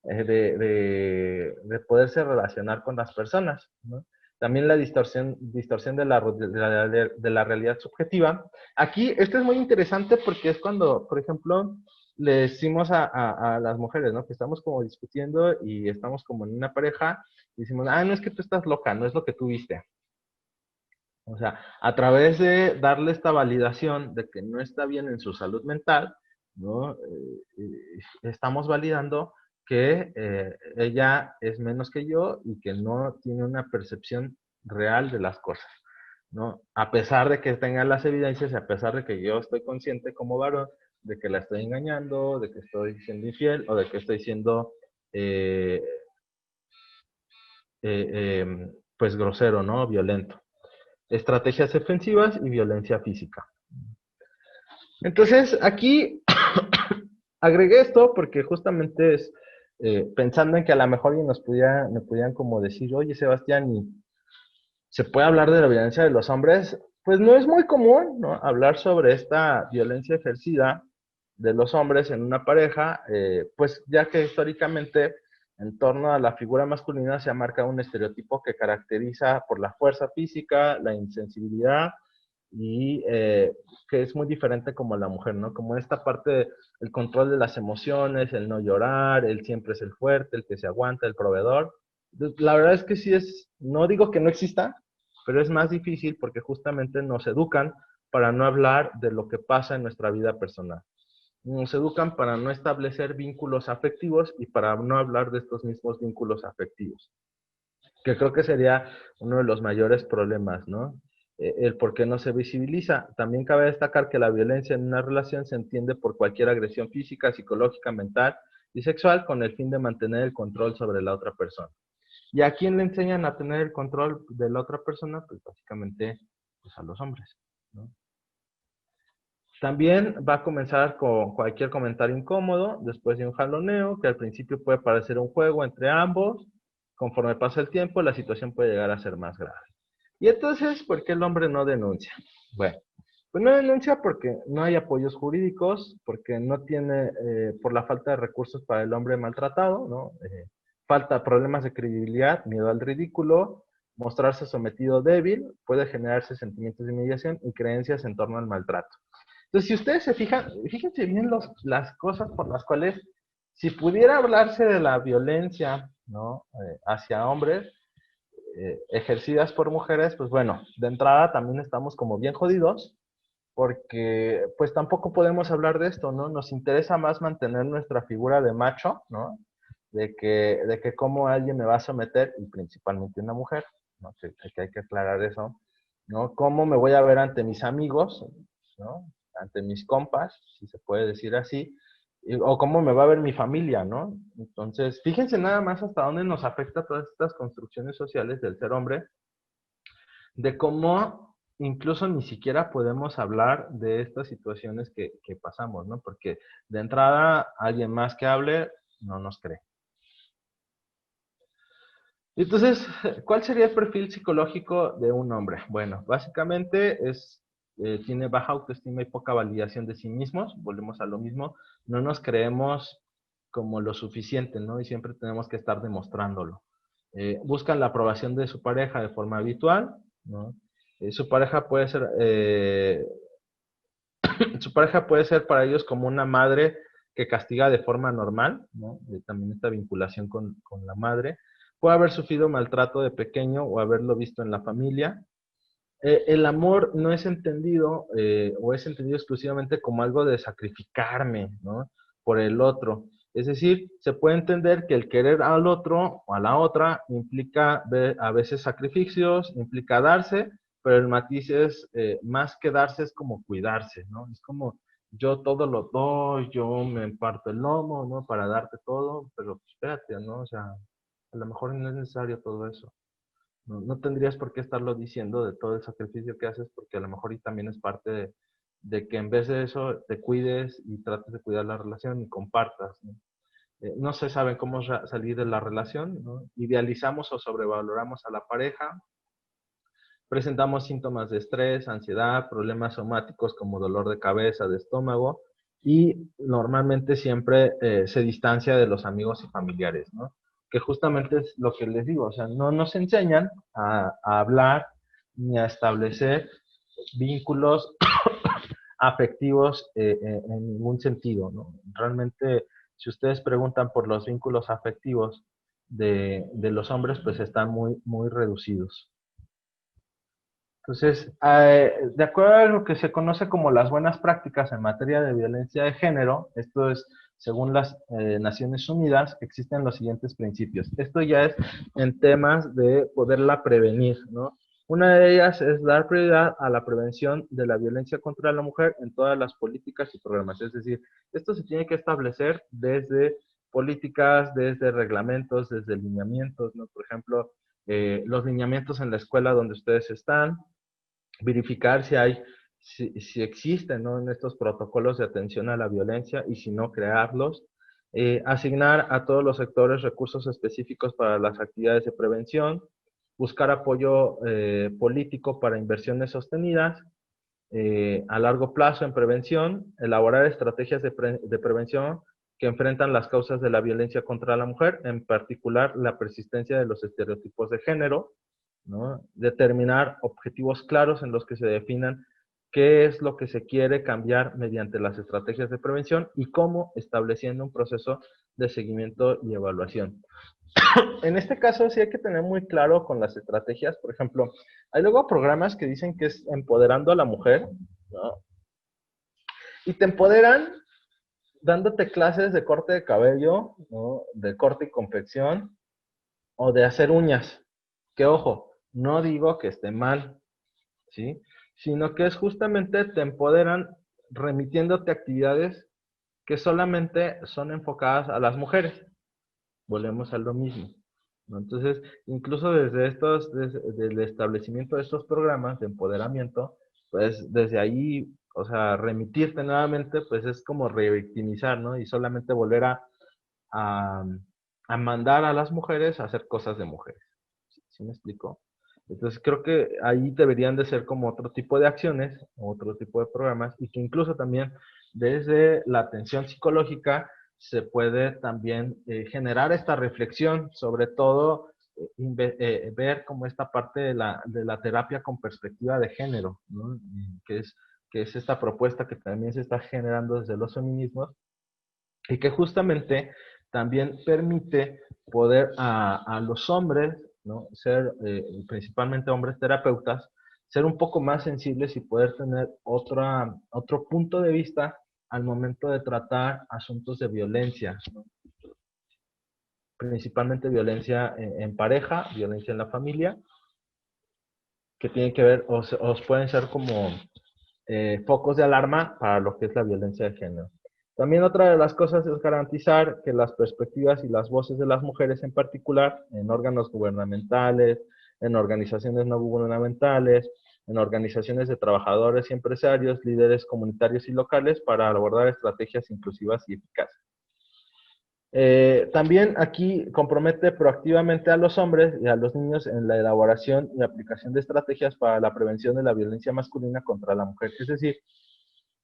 de poderse relacionar con las personas, ¿no? También la distorsión de la realidad subjetiva. Aquí, esto es muy interesante porque es cuando, por ejemplo, le decimos a las mujeres, ¿no? Que estamos como discutiendo y estamos como en una pareja y decimos, ah, no es que tú estás loca, no es lo que tú viste. O sea, a través de darle esta validación de que no está bien en su salud mental, ¿no? Estamos validando que ella es menos que yo y que no tiene una percepción real de las cosas, ¿no? A pesar de que tengan las evidencias y a pesar de que yo estoy consciente como varón de que la estoy engañando, de que estoy siendo infiel o de que estoy siendo, eh, pues, grosero, ¿no? Violento. Estrategias defensivas y violencia física. Entonces, aquí agregué esto porque justamente es pensando en que a lo mejor me pudieran como decir, oye, Sebastián, ¿y se puede hablar de la violencia de los hombres? Pues no es muy común, ¿no? Hablar sobre esta violencia ejercida de los hombres en una pareja, pues ya que históricamente en torno a la figura masculina se ha marcado un estereotipo que caracteriza por la fuerza física, la insensibilidad y que es muy diferente como la mujer, ¿no? Como esta parte, el control de las emociones, el no llorar, el siempre es el fuerte, el que se aguanta, el proveedor. La verdad es que sí es, no digo que no exista, pero es más difícil porque justamente nos educan para no hablar de lo que pasa en nuestra vida personal. Nos educan para no establecer vínculos afectivos y para no hablar de estos mismos vínculos afectivos, que creo que sería uno de los mayores problemas, ¿no? El por qué no se visibiliza. También cabe destacar que la violencia en una relación se entiende por cualquier agresión física, psicológica, mental y sexual con el fin de mantener el control sobre la otra persona. ¿Y a quién le enseñan a tener el control de la otra persona? Pues básicamente pues a los hombres, ¿no? También va a comenzar con cualquier comentario incómodo, después de un jaloneo, que al principio puede parecer un juego entre ambos. Conforme pasa el tiempo, la situación puede llegar a ser más grave. Y entonces, ¿por qué el hombre no denuncia? Bueno, pues no denuncia porque no hay apoyos jurídicos, porque no tiene, por la falta de recursos para el hombre maltratado, ¿no? Falta problemas de credibilidad, miedo al ridículo, mostrarse sometido débil, puede generarse sentimientos de humillación y creencias en torno al maltrato. Entonces, si ustedes se fijan, fíjense bien las cosas por las cuales, si pudiera hablarse de la violencia, ¿no? Hacia hombres, ejercidas por mujeres, pues bueno, de entrada también estamos como bien jodidos, porque pues tampoco podemos hablar de esto, ¿no? Nos interesa más mantener nuestra figura de macho, ¿no? De que cómo alguien me va a someter, y principalmente una mujer, ¿no? Que hay que aclarar eso, ¿no? ¿Cómo me voy a ver ante mis amigos, ¿no? Ante mis compas, si se puede decir así, o cómo me va a ver mi familia, ¿no? Entonces, fíjense nada más hasta dónde nos afecta todas estas construcciones sociales del ser hombre, de cómo incluso ni siquiera podemos hablar de estas situaciones que pasamos, ¿no? Porque de entrada, alguien más que hable no nos cree. Entonces, ¿cuál sería el perfil psicológico de un hombre? Bueno, básicamente tiene baja autoestima y poca validación de sí mismos, volvemos a lo mismo, no nos creemos como lo suficiente, ¿no? Y siempre tenemos que estar demostrándolo. Buscan la aprobación de su pareja de forma habitual, ¿no? Su pareja puede ser, su pareja puede ser para ellos como una madre que castiga de forma normal, ¿no? También esta vinculación con la madre. Puede haber sufrido maltrato de pequeño o haberlo visto en la familia. El amor no es entendido o es entendido exclusivamente como algo de sacrificarme, ¿no? Por el otro. Es decir, se puede entender que el querer al otro o a la otra implica a veces sacrificios, implica darse, pero el matiz es, más que darse, es como cuidarse, ¿no? Es como, yo todo lo doy, yo me parto el lomo, ¿no? Para darte todo, pero pues, espérate, ¿no? O sea, a lo mejor no es necesario todo eso. No, no tendrías por qué estarlo diciendo de todo el sacrificio que haces, porque a lo mejor y también es parte de que en vez de eso te cuides y trates de cuidar la relación y compartas, ¿no? No se sabe cómo salir de la relación, ¿no? Idealizamos o sobrevaloramos a la pareja, presentamos síntomas de estrés, ansiedad, problemas somáticos como dolor de cabeza, de estómago, y normalmente siempre se distancia de los amigos y familiares, ¿no? Que justamente es lo que les digo, o sea, no nos enseñan a hablar ni a establecer vínculos afectivos en ningún sentido, ¿no? Realmente, si ustedes preguntan por los vínculos afectivos de los hombres, pues están muy, muy reducidos. Entonces, de acuerdo a lo que se conoce como las buenas prácticas en materia de violencia de género, esto es según las Naciones Unidas, existen los siguientes principios. Esto ya es en temas de poderla prevenir, ¿no? Una de ellas es dar prioridad a la prevención de la violencia contra la mujer en todas las políticas y programas. Es decir, esto se tiene que establecer desde políticas, desde reglamentos, desde lineamientos, ¿no? Por ejemplo, los lineamientos en la escuela donde ustedes están, verificar si existen, ¿no? En estos protocolos de atención a la violencia y si no, crearlos. Asignar a todos los sectores recursos específicos para las actividades de prevención, buscar apoyo político para inversiones sostenidas, a largo plazo en prevención, elaborar estrategias de prevención que enfrentan las causas de la violencia contra la mujer, en particular la persistencia de los estereotipos de género, ¿no? Determinar objetivos claros en los que se definan qué es lo que se quiere cambiar mediante las estrategias de prevención y cómo, estableciendo un proceso de seguimiento y evaluación. En este caso sí hay que tener muy claro con las estrategias. Por ejemplo, hay luego programas que dicen que es empoderando a la mujer, ¿no? Y te empoderan dándote clases de corte de cabello, ¿no? De corte y confección, o de hacer uñas. Que ojo, no digo que esté mal, ¿sí? Sino que es justamente te empoderan remitiéndote actividades que solamente son enfocadas a las mujeres. Volvemos a lo mismo, ¿no? Entonces, incluso desde el establecimiento de estos programas de empoderamiento, pues desde ahí, o sea, remitirte nuevamente, pues es como revictimizar, ¿no? Y solamente volver a, a mandar a las mujeres a hacer cosas de mujeres. ¿Sí me explico? Entonces creo que ahí deberían de ser como otro tipo de acciones, otro tipo de programas, y que incluso también desde la atención psicológica se puede también generar esta reflexión, sobre todo ver como esta parte de la terapia con perspectiva de género, ¿no? Que es esta propuesta que también se está generando desde los feminismos y que justamente también permite poder a los hombres, ¿no? Ser principalmente hombres terapeutas, ser un poco más sensibles y poder tener otro punto de vista al momento de tratar asuntos de violencia, ¿no? Principalmente violencia en pareja, violencia en la familia, que tienen que ver, os pueden ser como focos de alarma para lo que es la violencia de género. También otra de las cosas es garantizar que las perspectivas y las voces de las mujeres en particular, en órganos gubernamentales, en organizaciones no gubernamentales, en organizaciones de trabajadores y empresarios, líderes comunitarios y locales, para abordar estrategias inclusivas y eficaces. También aquí compromete proactivamente a los hombres y a los niños en la elaboración y aplicación de estrategias para la prevención de la violencia masculina contra la mujer. Es decir,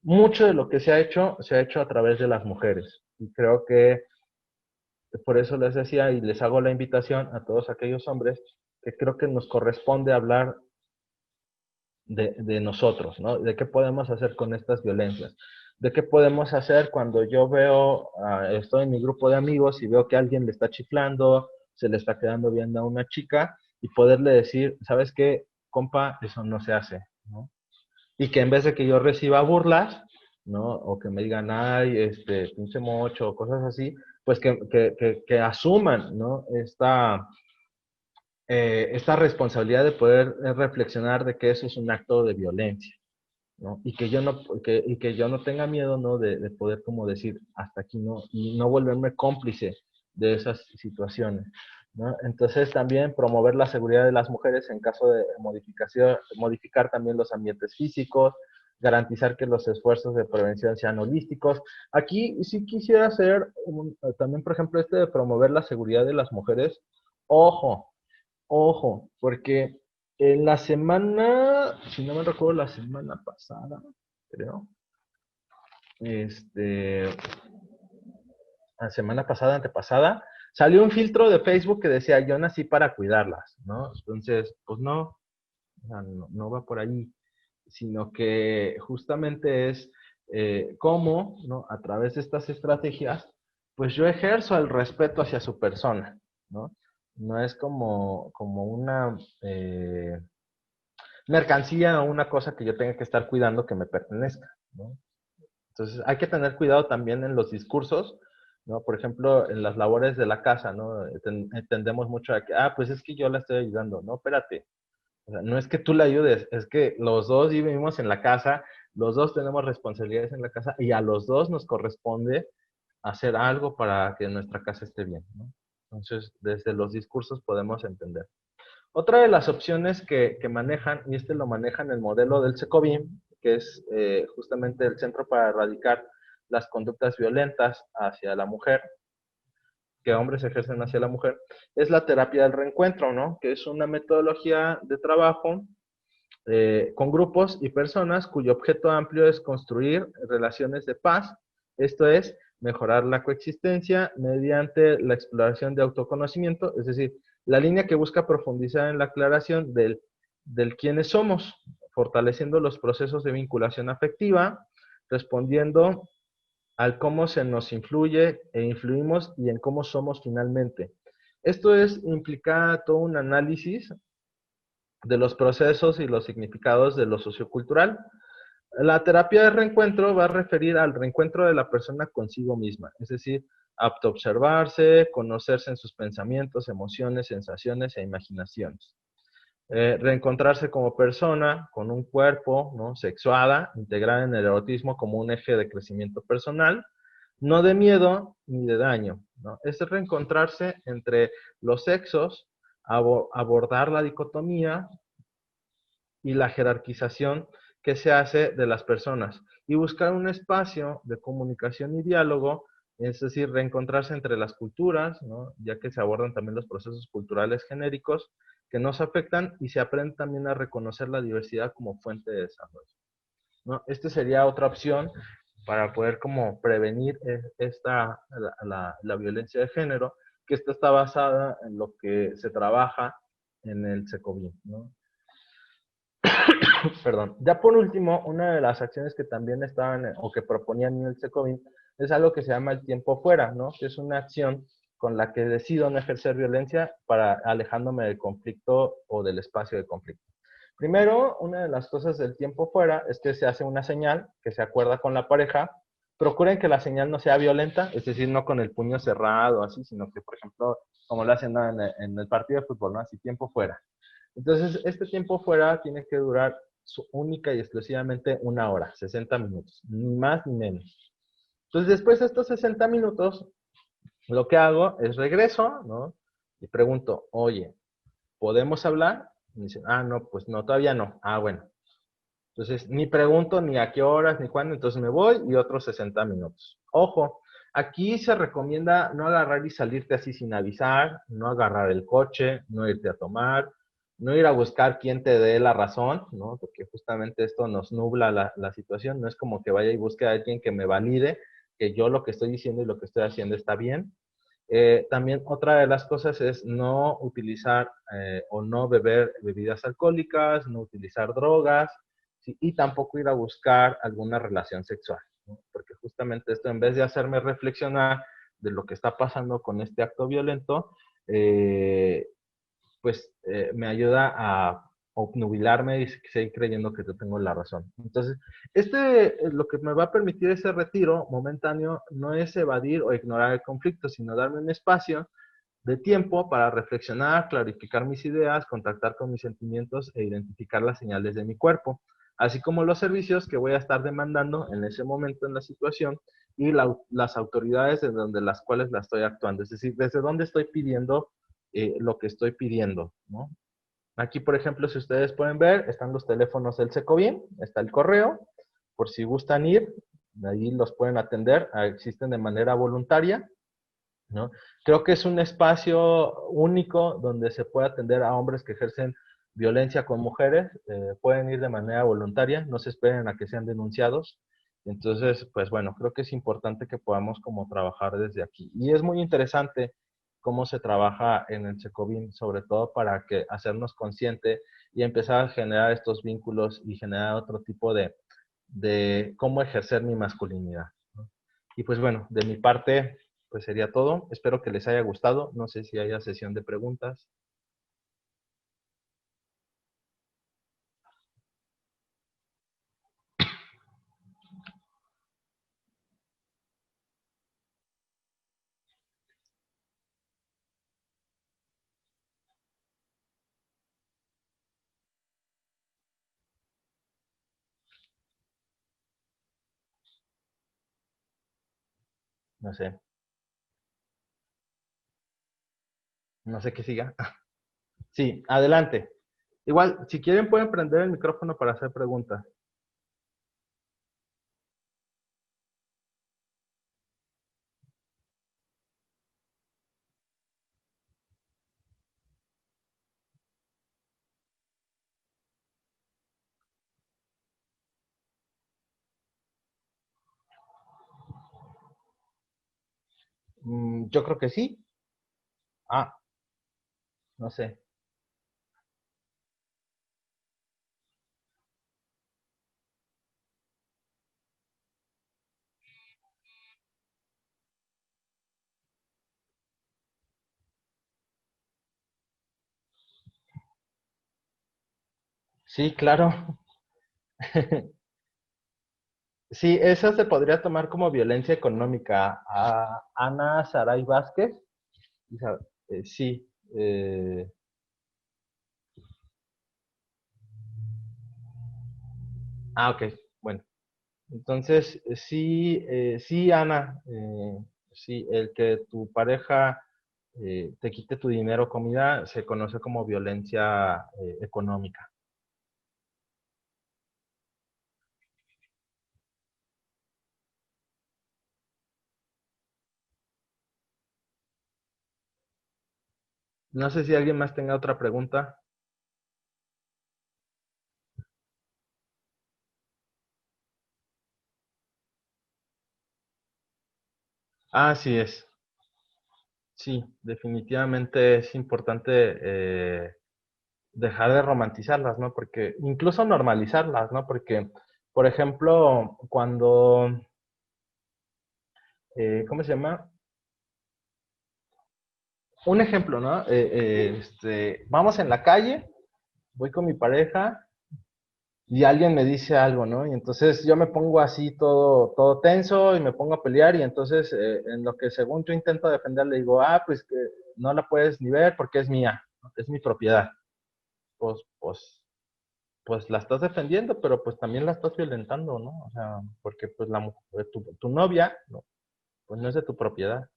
mucho de lo que se ha hecho a través de las mujeres. Y creo que por eso les decía y les hago la invitación a todos aquellos hombres que creo que nos corresponde hablar de nosotros, ¿no? De qué podemos hacer con estas violencias. De qué podemos hacer cuando yo veo, estoy en mi grupo de amigos y veo que alguien le está chiflando, se le está quedando viendo a una chica y poderle decir, ¿sabes qué, compa? Eso no se hace, ¿no? Y que en vez de que yo reciba burlas, ¿no? O que me digan, ay, pinche mocho, o cosas así, pues que asuman, ¿no? Esta responsabilidad de poder reflexionar de que eso es un acto de violencia, ¿no? Y que yo no tenga miedo, ¿no? De poder como decir hasta aquí, ¿no? Y no volverme cómplice de esas situaciones, ¿no? Entonces también promover la seguridad de las mujeres en caso de modificar también los ambientes físicos, garantizar que los esfuerzos de prevención sean holísticos. Aquí sí quisiera hacer también, por ejemplo, de promover la seguridad de las mujeres. Ojo, ojo, porque en la semana, si no me recuerdo, la semana pasada, creo, la semana pasada, antepasada, salió un filtro de Facebook que decía, yo nací para cuidarlas, ¿no? Entonces, pues no, no va por ahí, sino que justamente es cómo, ¿no? A través de estas estrategias, pues yo ejerzo el respeto hacia su persona, ¿no? No es como una mercancía o una cosa que yo tenga que estar cuidando que me pertenezca, ¿no? Entonces hay que tener cuidado también en los discursos, ¿no? Por ejemplo, en las labores de la casa, ¿no? Entendemos mucho a que, pues es que yo la estoy ayudando, no, espérate. O sea, no es que tú la ayudes, es que los dos vivimos en la casa, los dos tenemos responsabilidades en la casa y a los dos nos corresponde hacer algo para que nuestra casa esté bien, ¿no? Entonces, desde los discursos podemos entender. Otra de las opciones que manejan, y lo manejan el modelo del SECOVIM, que es justamente el Centro para Erradicar las Conductas Violentas hacia la mujer, que hombres ejercen hacia la mujer, es la terapia del reencuentro, ¿no? Que es una metodología de trabajo con grupos y personas cuyo objeto amplio es construir relaciones de paz, esto es, mejorar la coexistencia mediante la exploración de autoconocimiento, es decir, la línea que busca profundizar en la aclaración del quiénes somos, fortaleciendo los procesos de vinculación afectiva, respondiendo al cómo se nos influye e influimos y en cómo somos finalmente. Esto implica todo un análisis de los procesos y los significados de lo sociocultural. La terapia de reencuentro va a referir al reencuentro de la persona consigo misma, es decir, autoobservarse, conocerse en sus pensamientos, emociones, sensaciones e imaginaciones. Reencontrarse como persona, con un cuerpo, ¿no? Sexuada, integrada en el erotismo como un eje de crecimiento personal, no de miedo ni de daño, ¿no? Es reencontrarse entre los sexos, abordar la dicotomía y la jerarquización que se hace de las personas y buscar un espacio de comunicación y diálogo, es decir, reencontrarse entre las culturas, ¿no? Ya que se abordan también los procesos culturales genéricos que nos afectan y se aprende también a reconocer la diversidad como fuente de desarrollo, ¿no? Esta sería otra opción para poder como prevenir la violencia de género, que esta está basada en lo que se trabaja en el SECOVIM, ¿no? Perdón. Ya por último, una de las acciones que también estaban o que proponían en el SECOVIM es algo que se llama el tiempo fuera, ¿no? Que es una acción con la que decido no ejercer violencia para alejándome del conflicto o del espacio de conflicto. Primero, una de las cosas del tiempo fuera es que se hace una señal que se acuerda con la pareja. Procuren que la señal no sea violenta, es decir, no con el puño cerrado, así, sino que, por ejemplo, como lo hacen en el partido de fútbol, ¿no? Así, tiempo fuera. Entonces, este tiempo fuera tiene que durar única y exclusivamente 1 hora, 60 minutos, ni más ni menos. Entonces, después de estos 60 minutos, lo que hago es regreso, ¿no? Y pregunto, oye, ¿podemos hablar? Y me dicen, no, pues no, todavía no. Bueno. Entonces, ni pregunto ni a qué horas, ni cuándo, entonces me voy y otros 60 minutos. Ojo, aquí se recomienda no agarrar y salirte así sin avisar, no agarrar el coche, no irte a tomar, no ir a buscar quién te dé la razón, ¿no? Porque justamente esto nos nubla la situación, no es como que vaya y busque a alguien que me valide que yo lo que estoy diciendo y lo que estoy haciendo está bien. También otra de las cosas es no utilizar o no beber bebidas alcohólicas, no utilizar drogas, ¿sí? Y tampoco ir a buscar alguna relación sexual, ¿no? Porque justamente esto, en vez de hacerme reflexionar de lo que está pasando con este acto violento, pues me ayuda obnubilarme y seguir creyendo que yo tengo la razón. Entonces, lo que me va a permitir ese retiro momentáneo no es evadir o ignorar el conflicto, sino darme un espacio de tiempo para reflexionar, clarificar mis ideas, contactar con mis sentimientos e identificar las señales de mi cuerpo, así como los servicios que voy a estar demandando en ese momento en la situación y las autoridades de donde las cuales la estoy actuando, es decir, desde dónde estoy pidiendo lo que estoy pidiendo, ¿no? Aquí, por ejemplo, si ustedes pueden ver, están los teléfonos del Secobin, está el correo, por si gustan ir, ahí los pueden atender, existen de manera voluntaria, ¿no? Creo que es un espacio único donde se puede atender a hombres que ejercen violencia con mujeres, pueden ir de manera voluntaria, no se esperen a que sean denunciados. Entonces, pues bueno, creo que es importante que podamos como trabajar desde aquí. Y es muy interesante cómo se trabaja en el Secobin, sobre todo para que hacernos consciente y empezar a generar estos vínculos y generar otro tipo de cómo ejercer mi masculinidad, ¿no? Y pues bueno, de mi parte, pues sería todo. Espero que les haya gustado. No sé si haya sesión de preguntas. No sé. No sé qué siga. Sí, adelante. Igual, si quieren pueden prender el micrófono para hacer preguntas. Yo creo que sí. Ah, no sé. Sí, claro. Sí, eso se podría tomar como violencia económica. A Ana Saray Vázquez. Sí. eh, ok, bueno. Entonces, sí, sí, Ana, sí, el que tu pareja te quite tu dinero o comida se conoce como violencia económica. No sé si alguien más tenga otra pregunta. Así es. Sí, definitivamente es importante dejar de romantizarlas, ¿no? Porque incluso normalizarlas, ¿no? Porque, por ejemplo, cuando, ¿cómo se llama? Un ejemplo, ¿no? Vamos en la calle, voy con mi pareja y alguien me dice algo, ¿no? Y entonces yo me pongo así todo tenso y me pongo a pelear y entonces en lo que según yo intento defender le digo, pues que no la puedes ni ver porque es mía, ¿no? Es mi propiedad. Pues, pues, pues la estás defendiendo, pero pues también la estás violentando, ¿no? O sea, porque pues tu novia, ¿no? Pues no es de tu propiedad,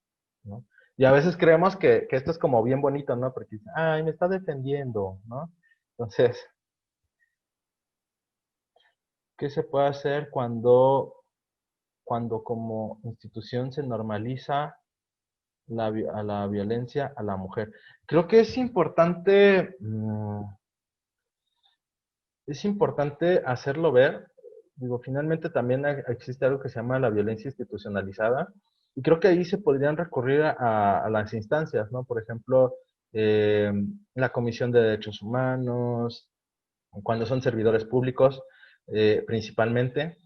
¿no? Y a veces creemos que esto es como bien bonito, ¿no? Porque dicen, ay, me está defendiendo, ¿no? Entonces, ¿qué se puede hacer cuando como institución se normaliza a la violencia a la mujer? Creo que es importante hacerlo ver. Digo, finalmente también existe algo que se llama la violencia institucionalizada, y creo que ahí se podrían recurrir a las instancias, ¿no? Por ejemplo, eh, la Comisión de Derechos Humanos, cuando son servidores públicos, principalmente,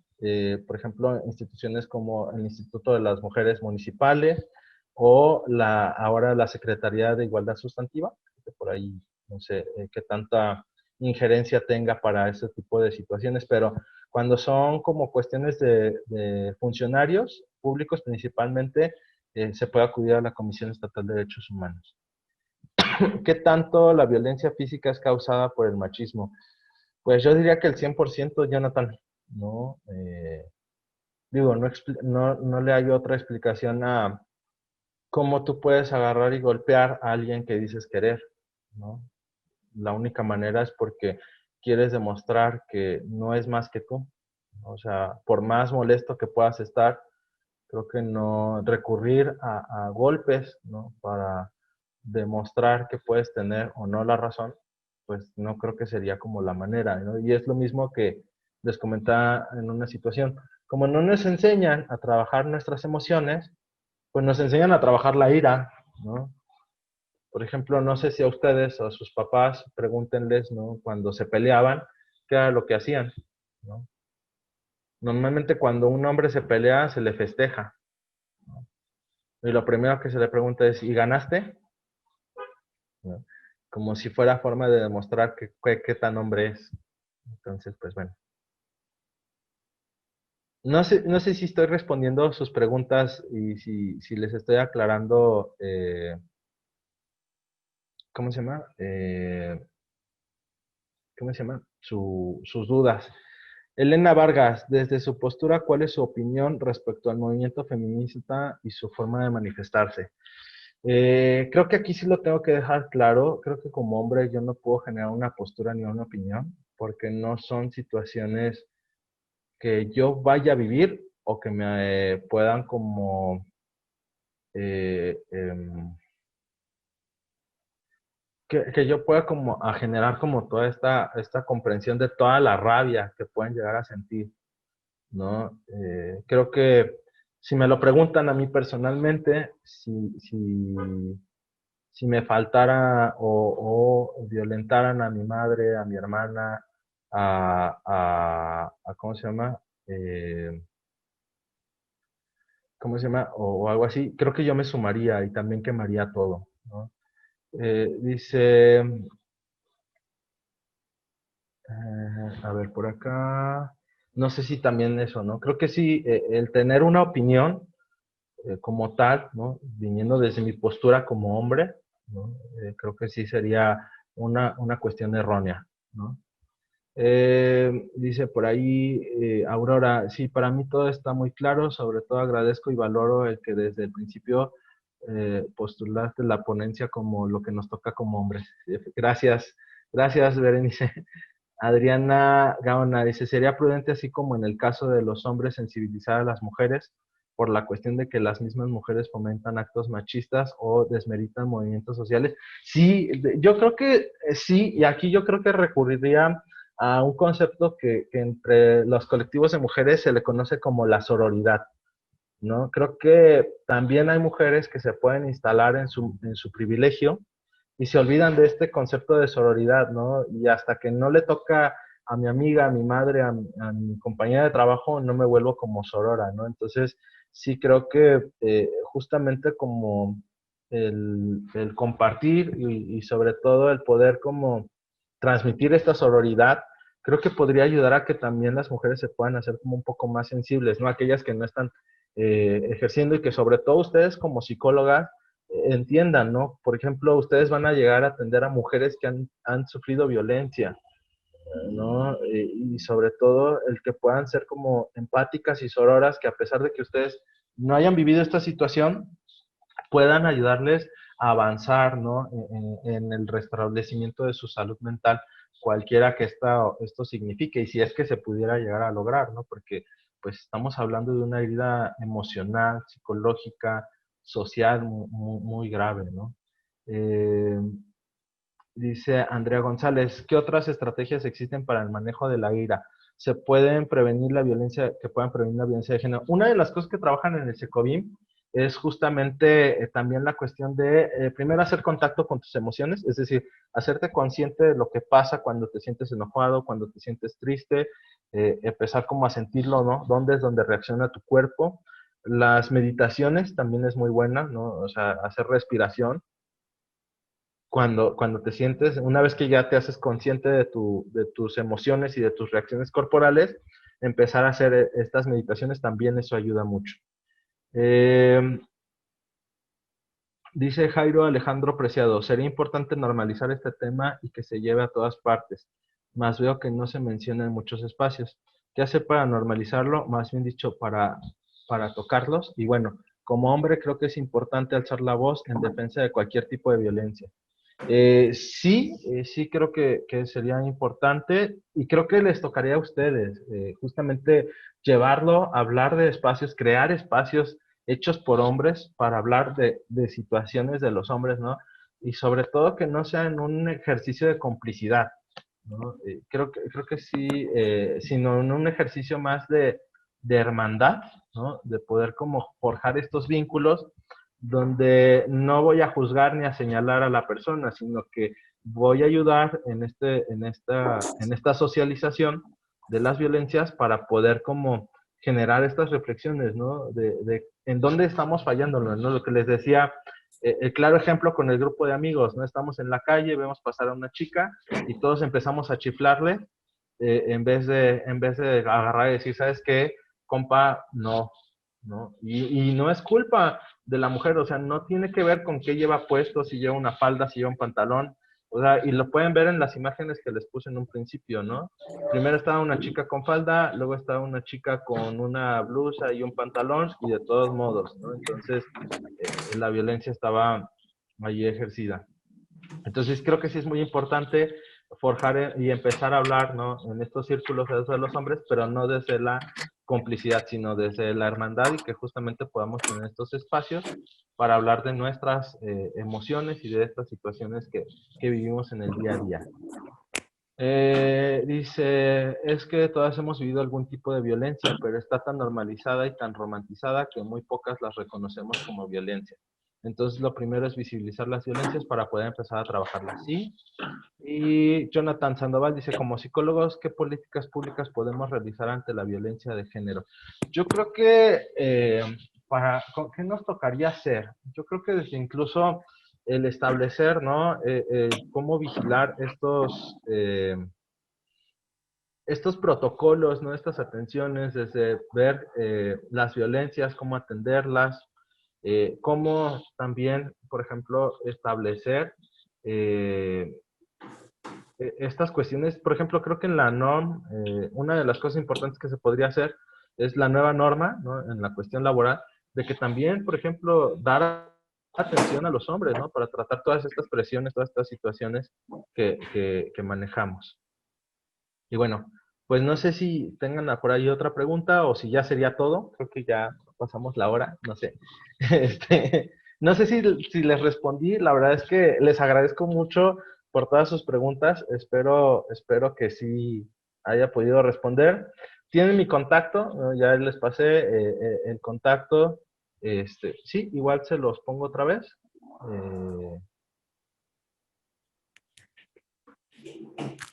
por ejemplo, instituciones como el Instituto de las Mujeres Municipales o ahora la Secretaría de Igualdad Sustantiva, que por ahí no sé qué tanta injerencia tenga para ese tipo de situaciones, pero cuando son como cuestiones de funcionarios públicos principalmente, se puede acudir a la Comisión Estatal de Derechos Humanos. ¿Qué tanto la violencia física es causada por el machismo? Pues yo diría que el 100%, Jonathan, ¿no? Digo, no le hay otra explicación a cómo tú puedes agarrar y golpear a alguien que dices querer, ¿no? La única manera es porque quieres demostrar que no es más que tú. O sea, por más molesto que puedas estar, creo que no recurrir a golpes, ¿no? Para demostrar que puedes tener o no la razón, pues no creo que sería como la manera, ¿no? Y es lo mismo que les comentaba en una situación. Como no nos enseñan a trabajar nuestras emociones, pues nos enseñan a trabajar la ira, ¿no? Por ejemplo, no sé si a ustedes o a sus papás, pregúntenles, ¿no? Cuando se peleaban, ¿qué era lo que hacían? ¿No? Normalmente cuando un hombre se pelea, se le festeja, ¿no? Y lo primero que se le pregunta es, ¿y ganaste? ¿No? Como si fuera forma de demostrar qué tan hombre es. Entonces, pues bueno. No sé si estoy respondiendo sus preguntas y si les estoy aclarando, ¿cómo se llama? ¿Cómo se llama? Sus dudas. Elena Vargas, desde su postura, ¿cuál es su opinión respecto al movimiento feminista y su forma de manifestarse? Creo que aquí sí lo tengo que dejar claro. Creo que como hombre yo no puedo generar una postura ni una opinión, porque no son situaciones que yo vaya a vivir o que me puedan como eh, em, que yo pueda como a generar como toda esta comprensión de toda la rabia que pueden llegar a sentir, ¿no? Creo que si me lo preguntan a mí personalmente, si me faltara o violentaran a mi madre, a mi hermana, ¿cómo se llama? Eh, ¿Cómo se llama? O algo así, creo que yo me sumaría y también quemaría todo, ¿no? Dice, a ver, por acá, no sé si también eso, ¿no? Creo que sí, el tener una opinión como tal, ¿no? Viniendo desde mi postura como hombre, ¿no? Creo que sí sería una cuestión errónea, ¿no? Dice por ahí Aurora, sí, para mí todo está muy claro, sobre todo agradezco y valoro el que desde el principio postulaste la ponencia como lo que nos toca como hombres. Gracias, gracias Berenice. Adriana Gaona dice, ¿sería prudente así como en el caso de los hombres sensibilizar a las mujeres por la cuestión de que las mismas mujeres fomentan actos machistas o desmeritan movimientos sociales? Sí, yo creo que sí, y aquí yo creo que recurriría a un concepto que entre los colectivos de mujeres se le conoce como la sororidad, ¿no? Creo que también hay mujeres que se pueden instalar en su privilegio y se olvidan de este concepto de sororidad, ¿no? Y hasta que no le toca a mi amiga, a mi madre, a mi compañera de trabajo, no me vuelvo como sorora, ¿no? Entonces, sí creo que justamente como el compartir y sobre todo el poder como transmitir esta sororidad, creo que podría ayudar a que también las mujeres se puedan hacer como un poco más sensibles, ¿no? Aquellas que no están ejerciendo y que sobre todo ustedes como psicólogas entiendan, ¿no? Por ejemplo, ustedes van a llegar a atender a mujeres que han sufrido violencia, ¿no? Y sobre todo el que puedan ser como empáticas y sororas, que a pesar de que ustedes no hayan vivido esta situación, puedan ayudarles a avanzar, ¿no? En el restablecimiento de su salud mental, cualquiera que esto signifique, y si es que se pudiera llegar a lograr, ¿no? Porque pues estamos hablando de una herida emocional, psicológica, social muy grave, ¿no? Eh, Dice Andrea González, ¿qué otras estrategias existen para el manejo de la ira? ¿Se pueden prevenir la violencia, que puedan prevenir la violencia de género? Una de las cosas que trabajan en el SECOVIM es justamente también la cuestión de, primero, hacer contacto con tus emociones, es decir, hacerte consciente de lo que pasa cuando te sientes enojado, cuando te sientes triste, empezar como a sentirlo, ¿no? ¿Dónde es donde reacciona tu cuerpo? Las meditaciones también es muy buena, ¿no? O sea, hacer respiración, cuando te sientes, una vez que ya te haces consciente de tus emociones y de tus reacciones corporales, empezar a hacer estas meditaciones también eso ayuda mucho. Dice Jairo Alejandro Preciado, sería importante normalizar este tema y que se lleve a todas partes, más veo que no se menciona en muchos espacios. ¿Qué hacer para normalizarlo? Más bien dicho, para tocarlos. Y bueno, como hombre creo que es importante alzar la voz en defensa de cualquier tipo de violencia. Sí creo que sería importante y creo que les tocaría a ustedes justamente llevarlo, hablar de espacios, crear espacios hechos por hombres para hablar de situaciones de los hombres, ¿no? Y sobre todo que no sean un ejercicio de complicidad, ¿no? Creo que sí, sino en un ejercicio más de hermandad, ¿no? De poder como forjar estos vínculos donde no voy a juzgar ni a señalar a la persona, sino que voy a ayudar en esta socialización de las violencias para poder como generar estas reflexiones, ¿no? De en dónde estamos fallando, ¿no? Lo que les decía, el claro ejemplo con el grupo de amigos, ¿no? Estamos en la calle, vemos pasar a una chica y todos empezamos a chiflarle en vez de agarrar y decir, ¿sabes qué? Compa, no, ¿no? Y no es culpa de la mujer, o sea, no tiene que ver con qué lleva puesto, si lleva una falda, si lleva un pantalón, o sea, y lo pueden ver en las imágenes que les puse en un principio, ¿no? Primero estaba una chica con falda, luego estaba una chica con una blusa y un pantalón, y de todos modos, ¿no? Entonces, la violencia estaba allí ejercida. Entonces creo que sí es muy importante forjar y empezar a hablar, ¿no? En estos círculos de los hombres, pero no desde la complicidad, sino desde la hermandad y que justamente podamos tener estos espacios para hablar de nuestras emociones y de estas situaciones que vivimos en el día a día. Dice, es que todas hemos vivido algún tipo de violencia, pero está tan normalizada y tan romantizada que muy pocas las reconocemos como violencia. Entonces, lo primero es visibilizar las violencias para poder empezar a trabajarlas. Sí. Y Jonathan Sandoval dice, como psicólogos, ¿qué políticas públicas podemos realizar ante la violencia de género? Yo creo que, ¿qué nos tocaría hacer? Yo creo que desde incluso el establecer, ¿no? Cómo vigilar estos protocolos, ¿no? Estas atenciones, desde ver las violencias, cómo atenderlas, cómo también, por ejemplo, establecer estas cuestiones. Por ejemplo, creo que en la NOM, una de las cosas importantes que se podría hacer es la nueva norma, ¿no? En la cuestión laboral, de que también, por ejemplo, dar atención a los hombres, ¿no? Para tratar todas estas presiones, todas estas situaciones que manejamos. Y bueno, pues no sé si tengan por ahí otra pregunta o si ya sería todo. Creo que ya pasamos la hora, no sé. No sé si les respondí. La verdad es que les agradezco mucho por todas sus preguntas. Espero que sí haya podido responder. Tienen mi contacto, ¿no? Ya les pasé el contacto. Sí, igual se los pongo otra vez.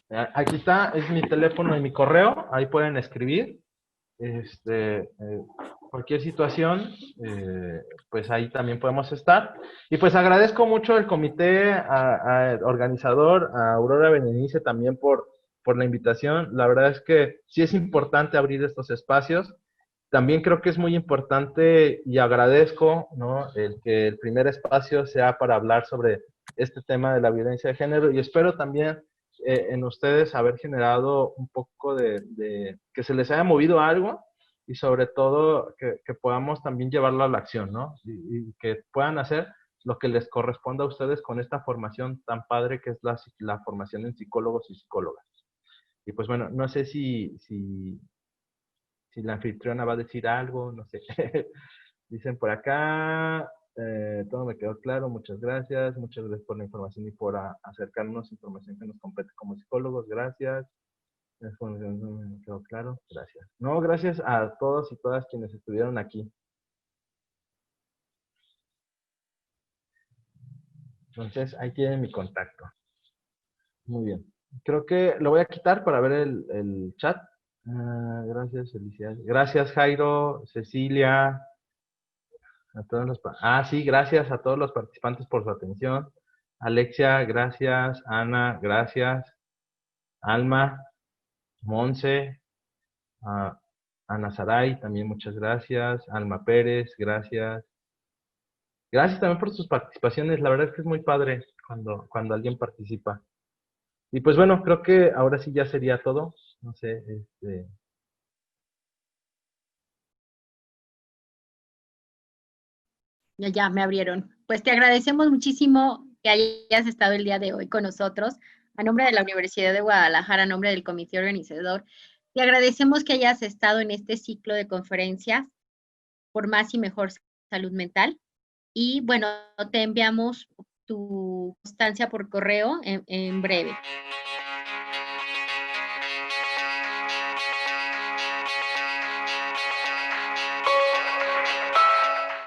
Aquí está, es mi teléfono y mi correo, ahí pueden escribir. Cualquier situación, pues ahí también podemos estar. Y pues agradezco mucho el comité organizador, a Aurora Berenice también por la invitación. La verdad es que sí es importante abrir estos espacios. También creo que es muy importante y agradezco, ¿no? El que el primer espacio sea para hablar sobre este tema de la violencia de género y espero también en ustedes haber generado un poco de que se les haya movido algo y sobre todo que podamos también llevarlo a la acción, ¿no? Y que puedan hacer lo que les corresponda a ustedes con esta formación tan padre que es la formación en psicólogos y psicólogas. Y pues bueno, no sé si la anfitriona va a decir algo, no sé. Dicen por acá, todo me quedó claro, muchas gracias por la información y por acercarnos información que nos compete como psicólogos, gracias. La información me quedó claro, gracias. No, gracias a todos y todas quienes estuvieron aquí. Entonces, ahí tienen mi contacto. Muy bien. Creo que lo voy a quitar para ver el chat. Gracias, felicidades. Gracias, Jairo, Cecilia, a todos sí, gracias a todos los participantes por su atención. Alexia, gracias. Ana, gracias. Alma, Monse, Ana Saray, también muchas gracias. Alma Pérez, gracias. Gracias también por sus participaciones. La verdad es que es muy padre cuando alguien participa. Y pues bueno, creo que ahora sí ya sería todo. No sé, Ya me abrieron. Pues te agradecemos muchísimo que hayas estado el día de hoy con nosotros. A nombre de la Universidad de Guadalajara, a nombre del comité organizador, te agradecemos que hayas estado en este ciclo de conferencias por más y mejor salud mental. Y bueno, te enviamos tu constancia por correo en breve.